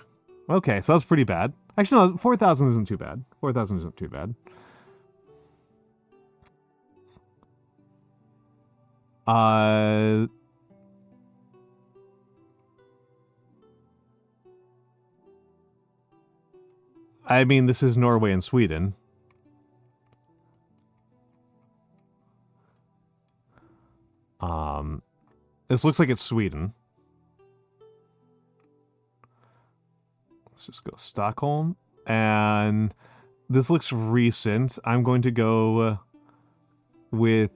Speaker 1: Okay, so that's pretty bad. Actually, no, 4,000 isn't too bad. 4,000 isn't too bad. I mean, this is Norway and Sweden. This looks like it's Sweden. Let's just go Stockholm. And this looks recent. I'm going to go with...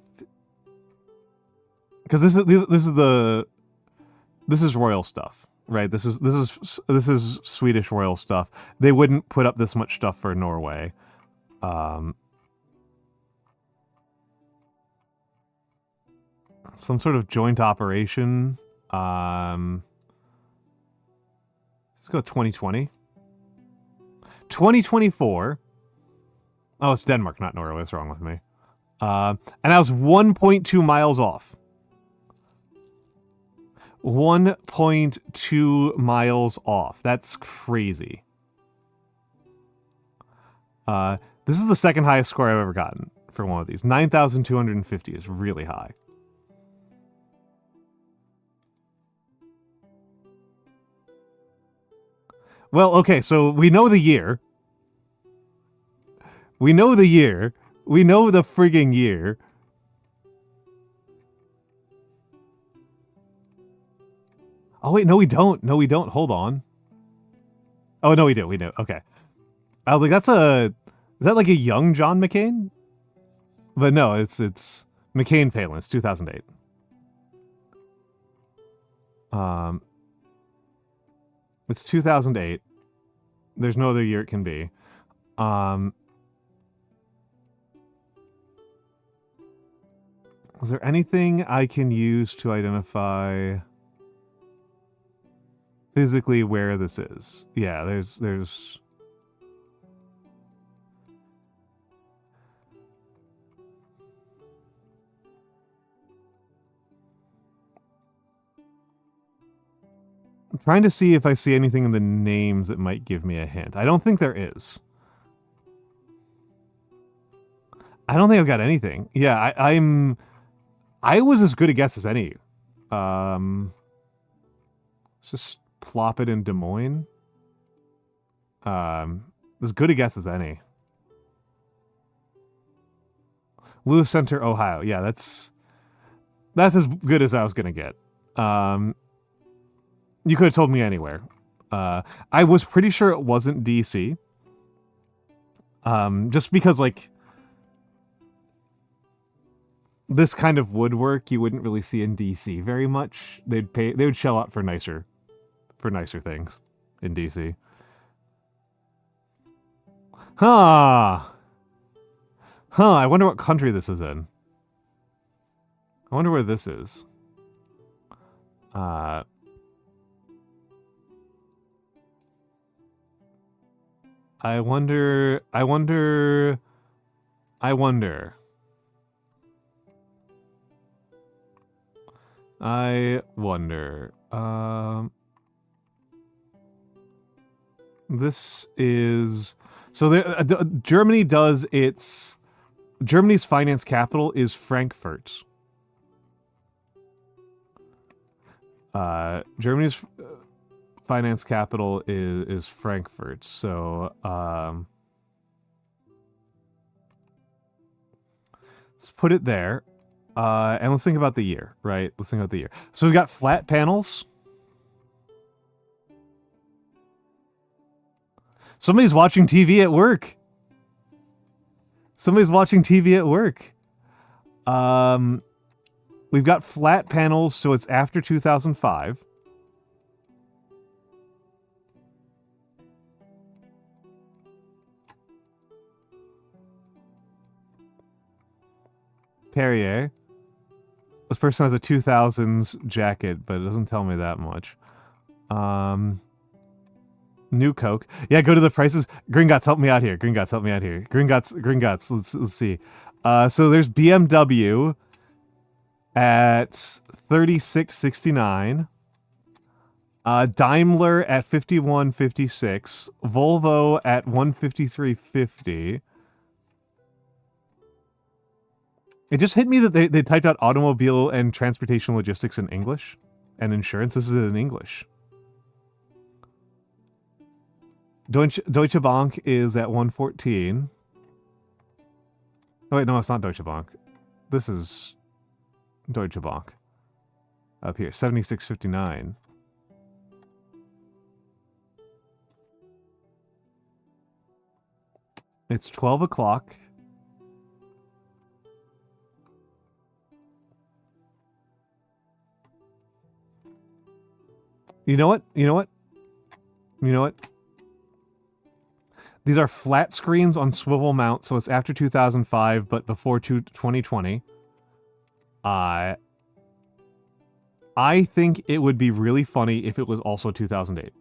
Speaker 1: Because this is royal stuff, right? This is Swedish royal stuff. They wouldn't put up this much stuff for Norway. some sort of joint operation. Let's go 2020. 2024. Oh, it's Denmark, not Norway. What's wrong with me? And I was 1.2 miles off. 1.2 miles off. That's crazy. This is the second highest score I've ever gotten for one of these. 9,250 is really high. Well, okay, so we know the year. We know the year. We know the frigging year. Oh, wait, no, we don't. No, we don't. Hold on. Oh, no, we do. We do. Okay. I was like, is that like a young John McCain? But no, it's McCain Palin. It's 2008. It's 2008. There's no other year it can be. Is there anything I can use to identify physically where this is? Yeah, there's I'm trying to see if I see anything in the names that might give me a hint. I don't think there is. I don't think I've got anything. Yeah, I was as good a guess as any. Let's just plop it in Des Moines. As good a guess as any. Lewis Center, Ohio. Yeah, that's as good as I was gonna get. You could have told me anywhere. I was pretty sure it wasn't DC. Just because, like, this kind of woodwork you wouldn't really see in DC very much. They would shell out for nicer things in DC. Huh. I wonder what country this is in. I wonder where this is. I wonder. This is so. Germany does its. Germany's finance capital is Frankfurt. Germany's finance capital is Frankfurt. So let's put it there. And let's think about the year, right? Let's think about the year. So we've got flat panels. Somebody's watching TV at work. Somebody's watching TV at work. We've got flat panels, so it's after 2005. Perrier. This person has a 2000s jacket, but it doesn't tell me that much. New Coke. Yeah, go to the prices. Gringotts, help me out here. Gringotts, help me out here. Gringotts. Let's see. So there's BMW at $36.69. Daimler at $51.56. Volvo at $153.50. It just hit me that they typed out automobile and transportation logistics in English and insurance. This is in English. Deutsche Bank is at 114. Oh wait, no, it's not Deutsche Bank. This is Deutsche Bank. Up here, 76.59. It's 12 o'clock. You know what? These are flat screens on swivel mount, so it's after 2005, but before 2020. I think it would be really funny if it was also 2008.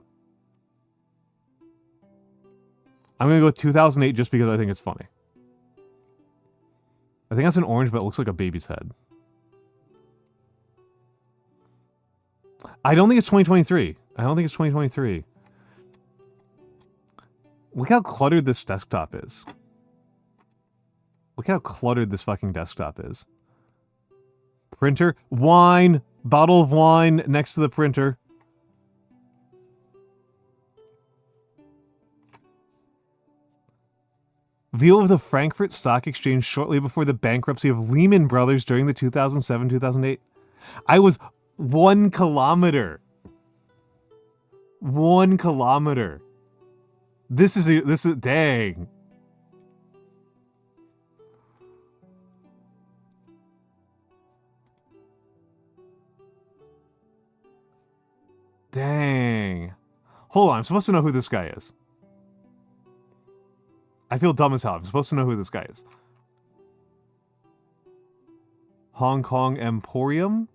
Speaker 1: I'm going to go with 2008 just because I think it's funny. I think that's an orange, but it looks like a baby's head. I don't think it's 2023. I don't think it's 2023. Look how cluttered this desktop is. Look how cluttered this fucking desktop is. Printer. Wine. Bottle of wine next to the printer. View of the Frankfurt Stock Exchange shortly before the bankruptcy of Lehman Brothers during the 2007-2008. I was 1 kilometer. 1 kilometer. This is dang. Dang. Hold on, I'm supposed to know who this guy is. I feel dumb as hell. I'm supposed to know who this guy is. Hong Kong Emporium?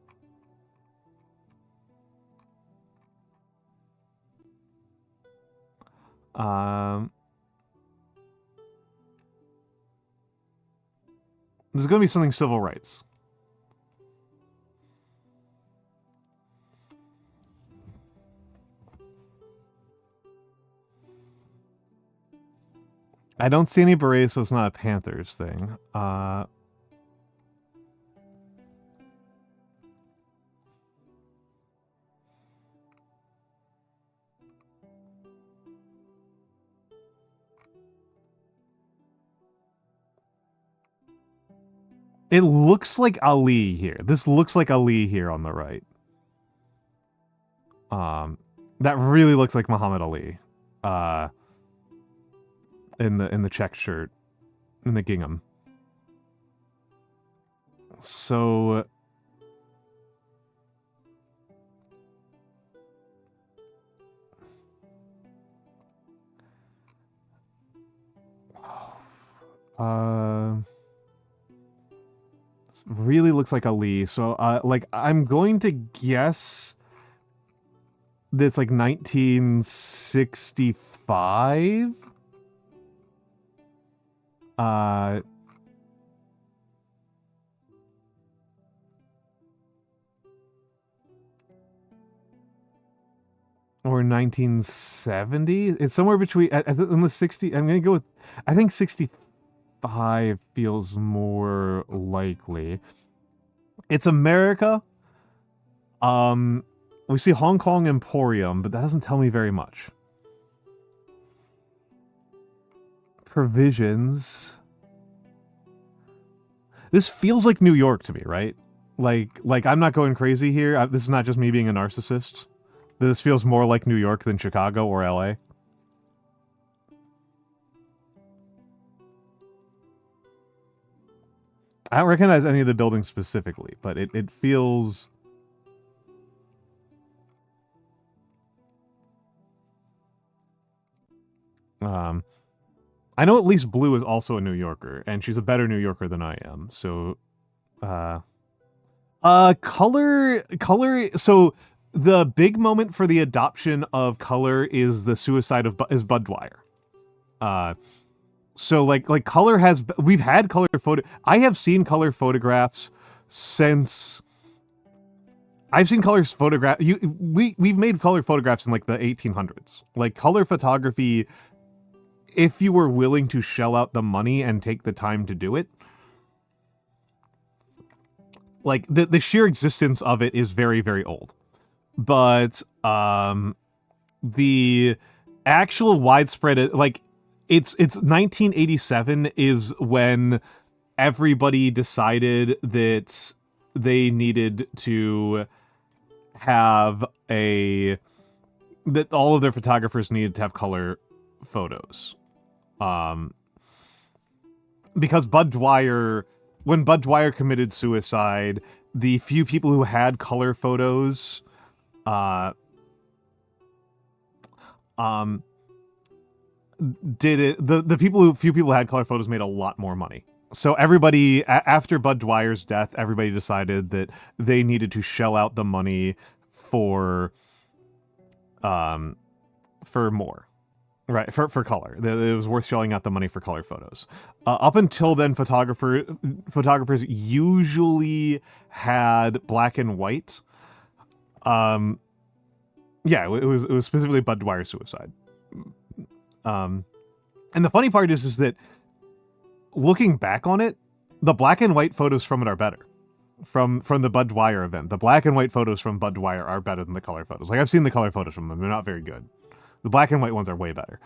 Speaker 1: There's going to be something civil rights. I don't see any berets, so it's not a Panthers thing. It looks like Ali here. This looks like Ali here on the right. That really looks like Muhammad Ali. In the check shirt, in the gingham. So this really looks like Ali. So like I'm going to guess that's like 1965. Or 1970. It's somewhere between in the 60. I'm gonna go with. I think 65 feels more likely. It's America. We see Hong Kong Emporium, but that doesn't tell me very much. Provisions. This feels like New York to me, right? Like I'm not going crazy here. This is not just me being a narcissist. This feels more like New York than Chicago or LA. I don't recognize any of the buildings specifically, but it feels... I know at least Blue is also a New Yorker, and she's a better New Yorker than I am, so... Color... So, the big moment for the adoption of color is the suicide of Bud Dwyer. So, like color has... We've had color photo... I have seen color photographs since... I've seen colors photograph... We've made color photographs in, like, the 1800s. Like, color photography... If you were willing to shell out the money and take the time to do it, like the sheer existence of it is very, very old. But the actual widespread, like it's 1987 is when everybody decided that they needed to have that all of their photographers needed to have color photos. Because Bud Dwyer, when Bud Dwyer committed suicide, the few people who had color photos, did it. The few people who had color photos made a lot more money So everybody, after Bud Dwyer's death, everybody decided that they needed to shell out the money for more. Right, for color. It was worth shelling out the money for color photos. Up until then, photographers usually had black and white. Yeah, it was specifically Bud Dwyer's suicide. And the funny part is that looking back on it, the black and white photos from it are better. From the Bud Dwyer event, the black and white photos from Bud Dwyer are better than the color photos. Like, I've seen the color photos from them; they're not very good. The black and white ones are way better.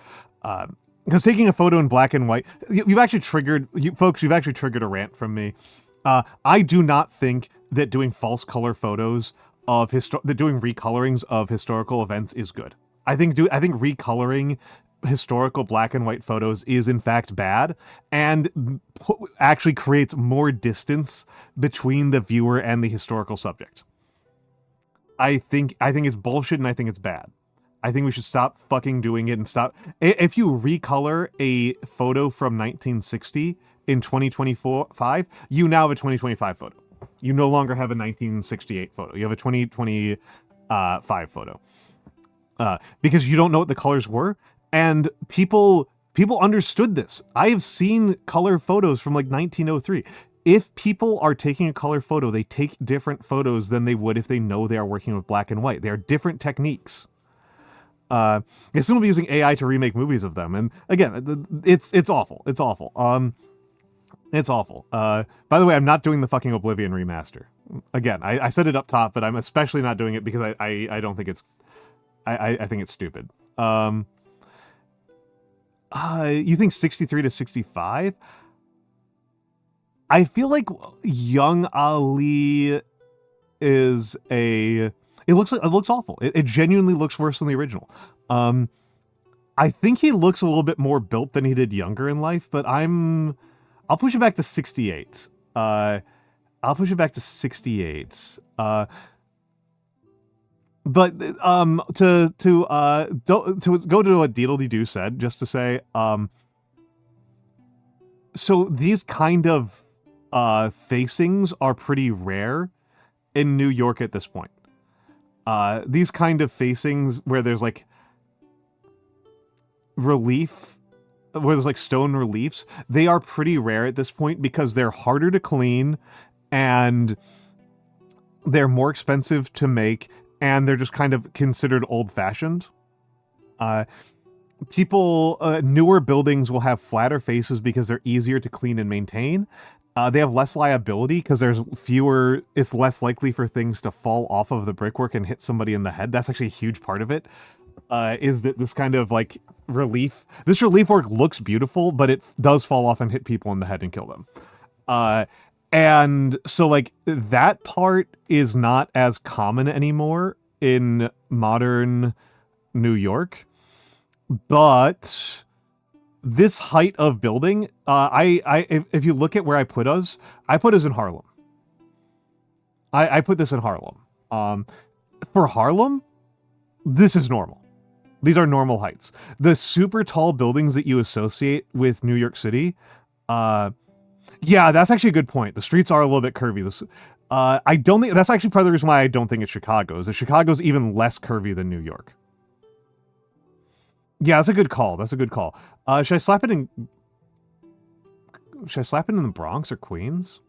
Speaker 1: Because taking a photo in black and white, you've actually triggered a rant from me. I do not think that doing false color photos of doing recolorings of historical events is good. I think recoloring historical black and white photos is in fact bad, and actually creates more distance between the viewer and the historical subject. I think it's bullshit, and I think it's bad. I think we should stop fucking doing it and stop. If you recolor a photo from 1960 in 2025, you now have a 2025 photo. You no longer have a 1968 photo. You have a 2025 photo. Because you don't know what the colors were, and people understood this. I have seen color photos from like 1903. If people are taking a color photo, they take different photos than they would if they know they are working with black and white. They are different techniques. They still be using AI to remake movies of them, and again, it's awful. It's awful. It's awful. By the way, I'm not doing the fucking Oblivion remaster. Again, I said it up top, but I'm especially not doing it because I don't think it's. I think it's stupid. You think 63 to 65? I feel like young Ali is a. It looks awful. It genuinely looks worse than the original. I think he looks a little bit more built than he did younger in life, but I'll push it back to 68. I'll push it back to 68. But to go to what Deedle-Dee-Doo said, just to say, so these kind of facings are pretty rare in New York at this point. These kind of facings where there's like relief, where there's like stone reliefs, they are pretty rare at this point because they're harder to clean and they're more expensive to make, and they're just kind of considered old-fashioned. Newer buildings will have flatter faces because they're easier to clean and maintain. They have less liability because it's less likely for things to fall off of the brickwork and hit somebody in the head. That's actually a huge part of it, is that this kind of like relief work looks beautiful, but it does fall off and hit people in the head and kill them. And so like that part is not as common anymore in modern New York, but this height of building, if you look at where I put us in Harlem. I put this in Harlem. For Harlem, this is normal. These are normal heights. The super tall buildings that you associate with New York City, yeah, that's actually a good point. The streets are a little bit curvy. I don't think that's actually part of the reason why I don't think it's Chicago. Is that Chicago's even less curvy than New York. Yeah, that's a good call. Should I slap it in the Bronx or Queens?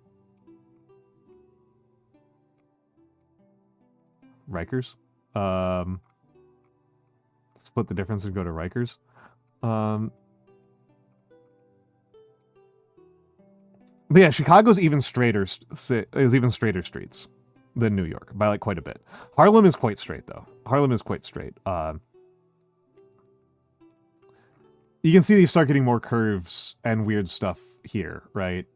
Speaker 1: Rikers. Split the difference and go to Rikers. But yeah, Chicago's even straighter streets than New York by like quite a bit. Harlem is quite straight though. You can see you start getting more curves and weird stuff here, right?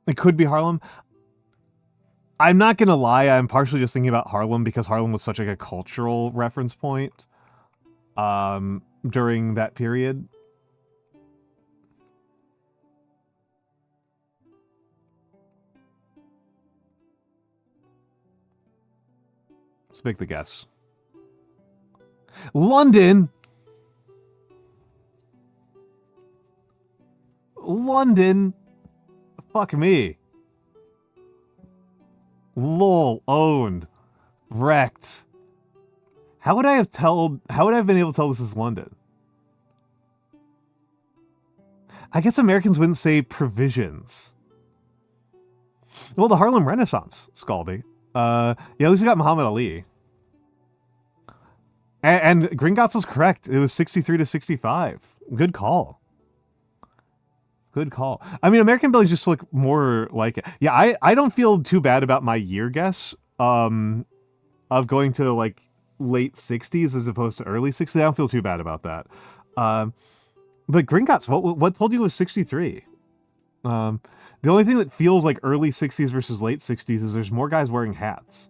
Speaker 1: It could be Harlem. I'm not gonna lie, I'm partially just thinking about Harlem because Harlem was such like a cultural reference point during that period. Let's make the guess. London! London. Fuck me. Lol, owned. Wrecked. How would I have been able to tell this is London? I guess Americans wouldn't say provisions. Well, the Harlem Renaissance, Scaldy. Yeah, at least we got Muhammad Ali. And Gringotts was correct. It was 63 to 65. Good call. Good call. I mean, American buildings just look more like it. Yeah, I don't feel too bad about my year guess of going to like late 60s as opposed to early 60s. I don't feel too bad about that. But Gringotts, what told you it was 63? The only thing that feels like early 60s versus late 60s is there's more guys wearing hats.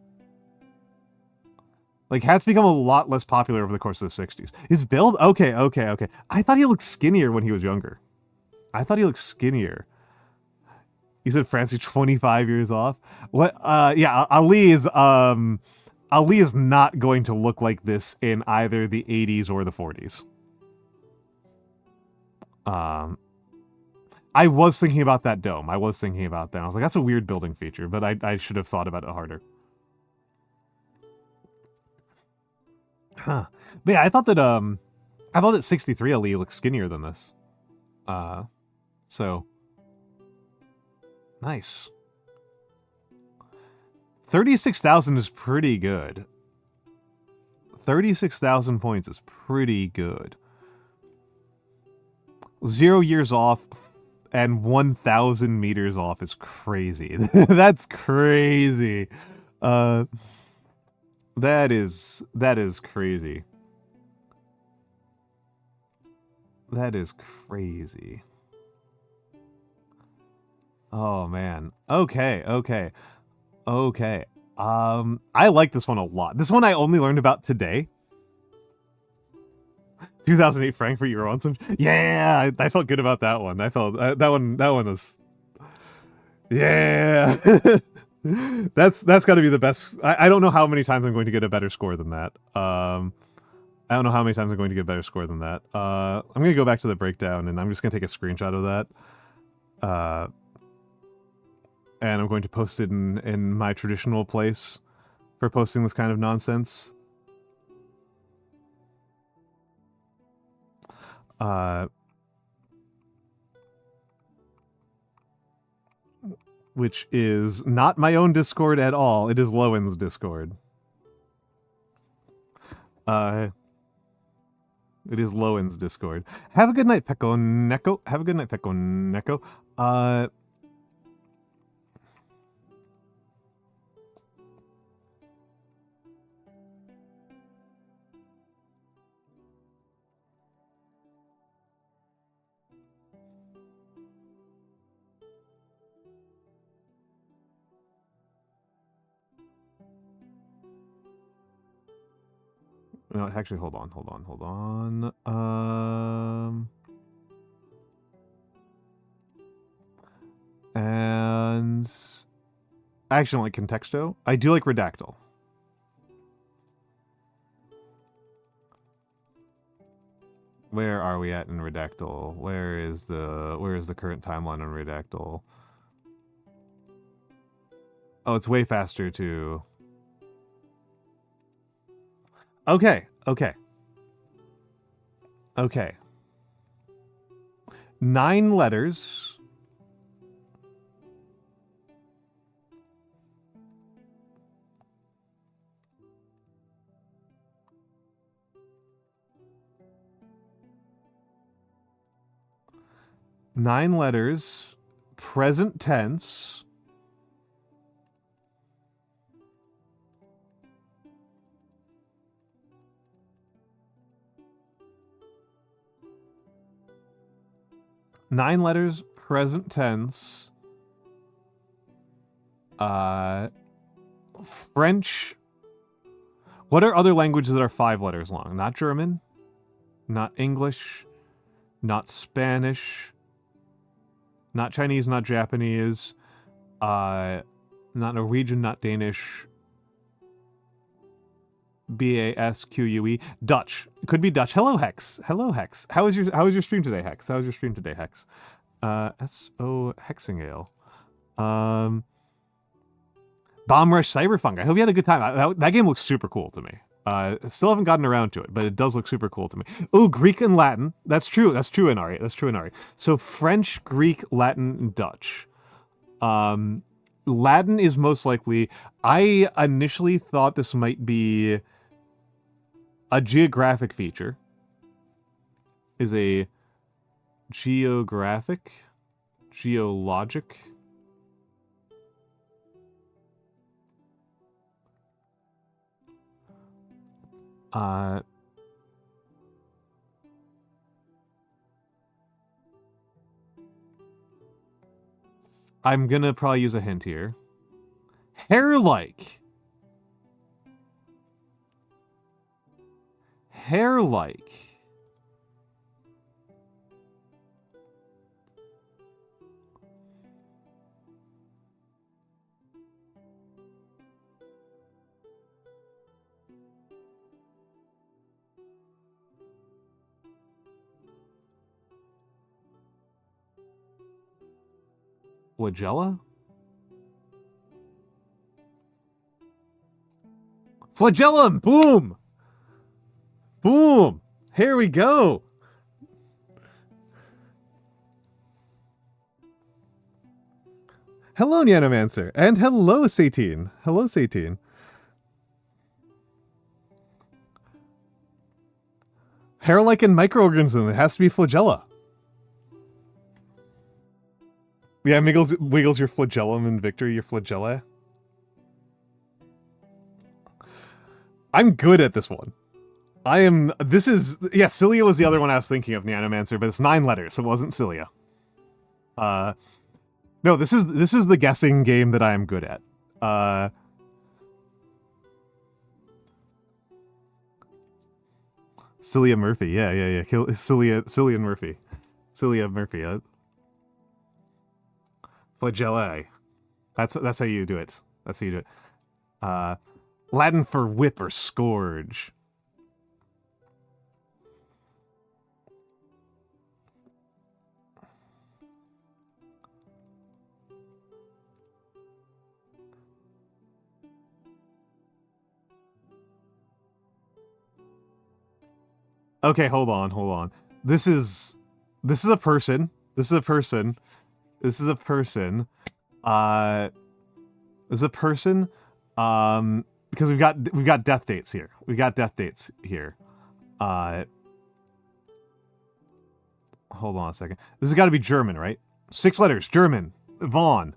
Speaker 1: Like, hats become a lot less popular over the course of the 60s. His build? Okay. I thought he looked skinnier when he was younger. I thought he looked skinnier. He said Francie 25 years off. What? Yeah, Ali is not going to look like this in either the 80s or the 40s. I was thinking about that dome. I was thinking about that. I was like, that's a weird building feature, but I should have thought about it harder. Huh. But yeah, I thought that 63 Ali looked skinnier than this. So nice. 36,000 is pretty good. 36,000 points is pretty good. 0 years off and 1,000 meters off is crazy. That's crazy. That is crazy. That is crazy. Oh man. Okay. I like this one a lot. This one I only learned about today. 2008 Frankfurt, you were on some. Yeah, I felt good about that one. I felt that one was. Yeah. That's got to be the best. I don't know how many times I'm going to get a better score than that. I don't know how many times I'm going to get a better score than that. I'm going to go back to the breakdown, and I'm just going to take a screenshot of that. And I'm going to post it in my traditional place for posting this kind of nonsense. Which is not my own Discord at all. It is Lowen's Discord. It is Lowen's Discord. Have a good night, Peko Neko. Have a good night, Peko Neko. No, actually, hold on. And I actually don't like Contexto. I do like Redactyl. Where are we at in Redactyl? Where is the current timeline on Redactyl? Oh, it's way faster too. Okay. 9 letters. Nine letters, present tense. Nine letters, present tense. French. What are other languages that are 5 letters long? Not German, not English, not Spanish, not Chinese, not Japanese, not Norwegian, not Danish. BASQUE. Dutch. Could be Dutch. Hello, Hex. How was your stream today, Hex? S.O. Hexingale. Bomb Rush Cyberpunk. I hope you had a good time. That game looks super cool to me. Still haven't gotten around to it, but it does look super cool to me. Oh, Greek and Latin. That's true. That's true, Inari. That's true, Inari. So French, Greek, Latin, and Dutch. Latin is most likely... I initially thought this might be a geographic feature. Is a geographic? Geologic? I'm gonna probably use a hint here. Hair-like. Hair-like. Flagella? Flagellum! Boom! Boom! Here we go! Hello, Nyanomancer! And hello, Satine! Hello, Satine. Hair-like and microorganism. It has to be flagella. Yeah, wiggles your flagellum and Victory, your flagella. I'm good at this one. Yeah, Cilia was the other one I was thinking of, Nyanomancer, but it's 9 letters, so it wasn't Cilia. No, this is the guessing game that I am good at. Cilia Murphy, yeah. Cilia Murphy. Cilia Murphy. Flagellae. That's how you do it. That's how you do it. Latin for whip or scourge. Okay, hold on. This is a person. This is a person. Because we've got death dates here. Hold on a second. This has got to be German, right? 6 letters, German. Vaughn.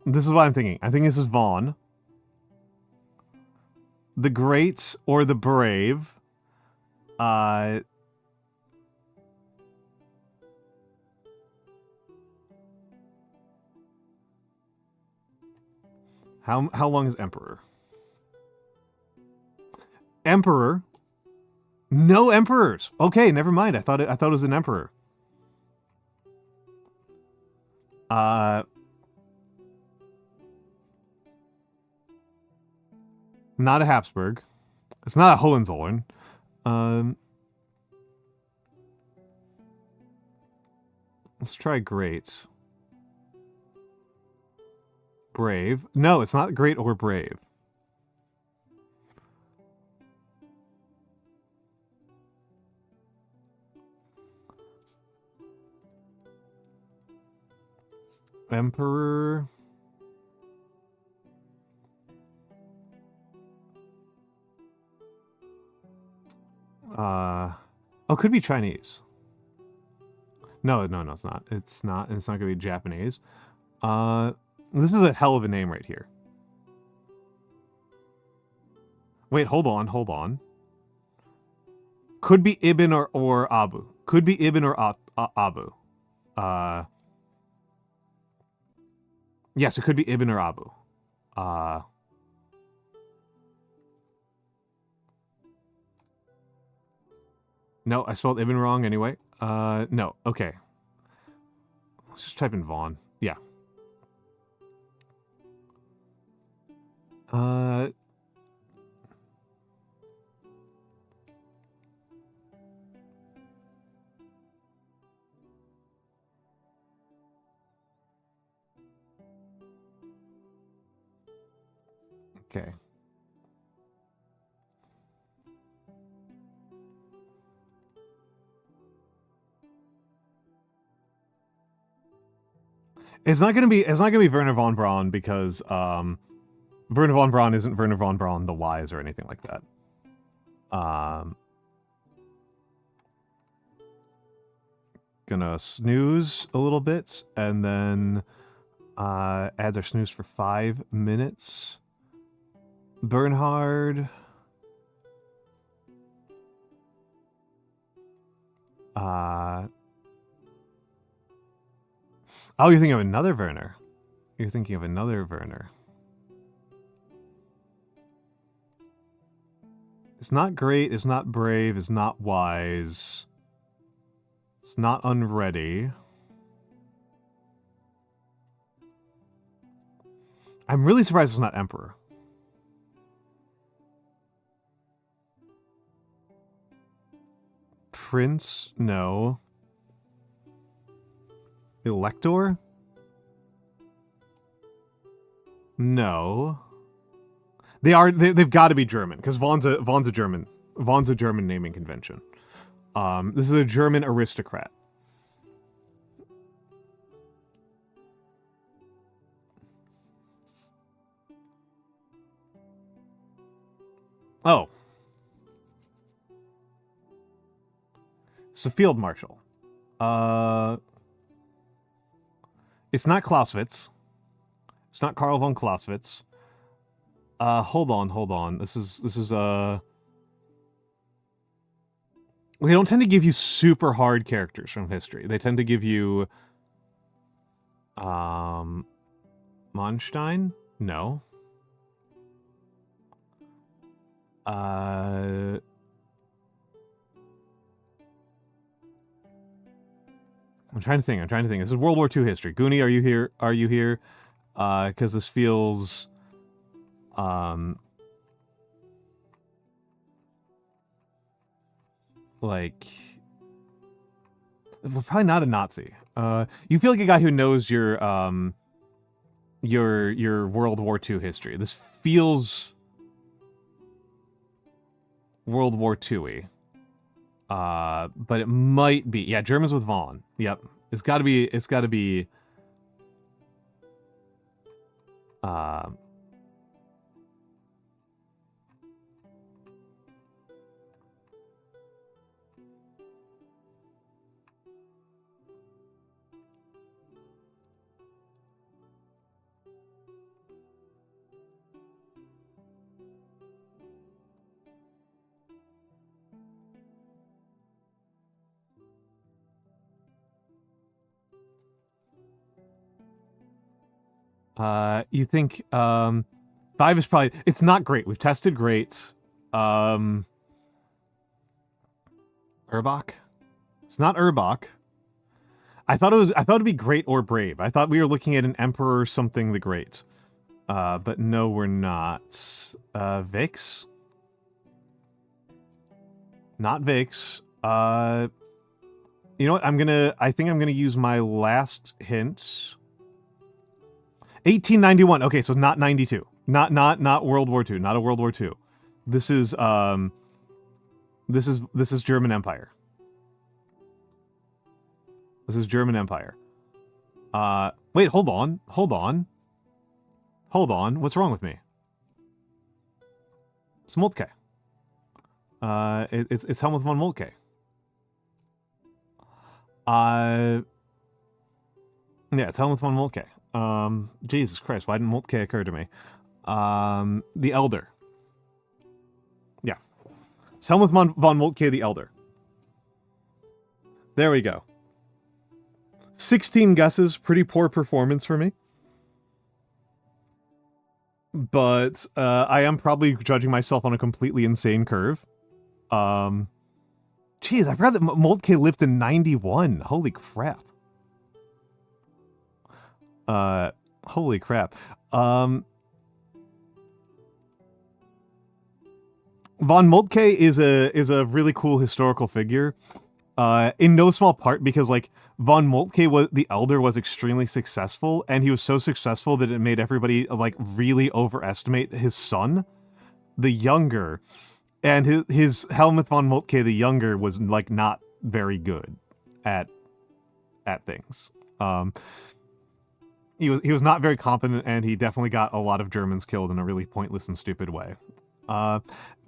Speaker 1: This is what I'm thinking. I think this is Vaughn. The Great or the Brave. How long is Emperor? Emperor? No emperors. Okay, never mind. I thought it was an emperor. Not a Habsburg. It's not a Hohenzollern. Let's try Great. Brave. No, it's not Great or Brave. Emperor. Oh, could be Chinese. No, it's not. It's not gonna be Japanese. This is a hell of a name right here. Wait, hold on. Could be Ibn or Abu. Could be Ibn or Abu. Yes, it could be Ibn or Abu. No, I spelled Ibn wrong anyway. No, okay. Let's just type in Vaughn. Yeah. Moltke. It's not gonna be Werner von Braun because Werner von Braun isn't Werner von Braun the Wise or anything like that. Gonna snooze a little bit and then adds our snooze for 5 minutes. Bernhard. Oh, you're thinking of another Werner. You're thinking of another Werner. It's not great, it's not brave, it's not wise. It's not unready. I'm really surprised it's not Emperor. Prince? No. Elector? No. They've got to be German, because Vaughn's a German naming convention. This is a German aristocrat. Oh. It's a field marshal. It's not Clausewitz. It's not Karl von Clausewitz. Hold on. This is they don't tend to give you super hard characters from history. They tend to give you Manstein? No. I'm trying to think. This is World War II history. Goonie, are you here? Because this feels like probably not a Nazi. You feel like a guy who knows your World War II history. This feels World War II-y. But it might be. Yeah, Germans with Vaughn. Yep. It's gotta be you think 5 is probably, it's not great. We've tested great. Urbach? It's not Urbach. I thought it'd be great or brave. I thought we were looking at an Emperor something the Great. But no, we're not. Vix? Not Vix. You know what? I think I'm gonna use my last hint. 1891. Okay, so not 92. Not World War II. Not a World War II. This is German Empire. This is German Empire. Wait, hold on. What's wrong with me? It's Moltke. It's Helmut von Moltke. Yeah, it's Helmut von Moltke. Jesus Christ, why didn't Moltke occur to me? The Elder. Yeah. It's Helmut von Moltke the Elder. There we go. 16 guesses, pretty poor performance for me. But I am probably judging myself on a completely insane curve. Jeez, I forgot that Moltke lived in 91. Holy crap. Holy crap. Von Moltke is a really cool historical figure. in no small part because like von Moltke was the elder was extremely successful, and he was so successful that it made everybody like really overestimate his son, the younger, and his Helmuth von Moltke the younger was like not very good at things. He was not very competent, and he definitely got a lot of Germans killed in a really pointless and stupid way.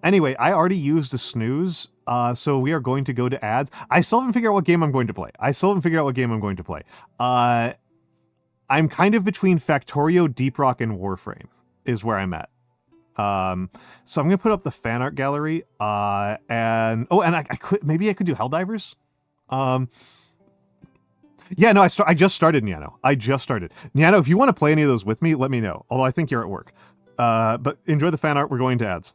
Speaker 1: Anyway, I already used a snooze, so we are going to go to ads. I still haven't figured out what game I'm going to play. I'm kind of between Factorio, Deep Rock, and Warframe is where I'm at. So I'm going to put up the fan art gallery, and I could, maybe I could do Helldivers? Yeah, no, I just started Niano. Niano, if you want to play any of those with me, let me know. Although I think you're at work. But enjoy the fan art. We're going to ads.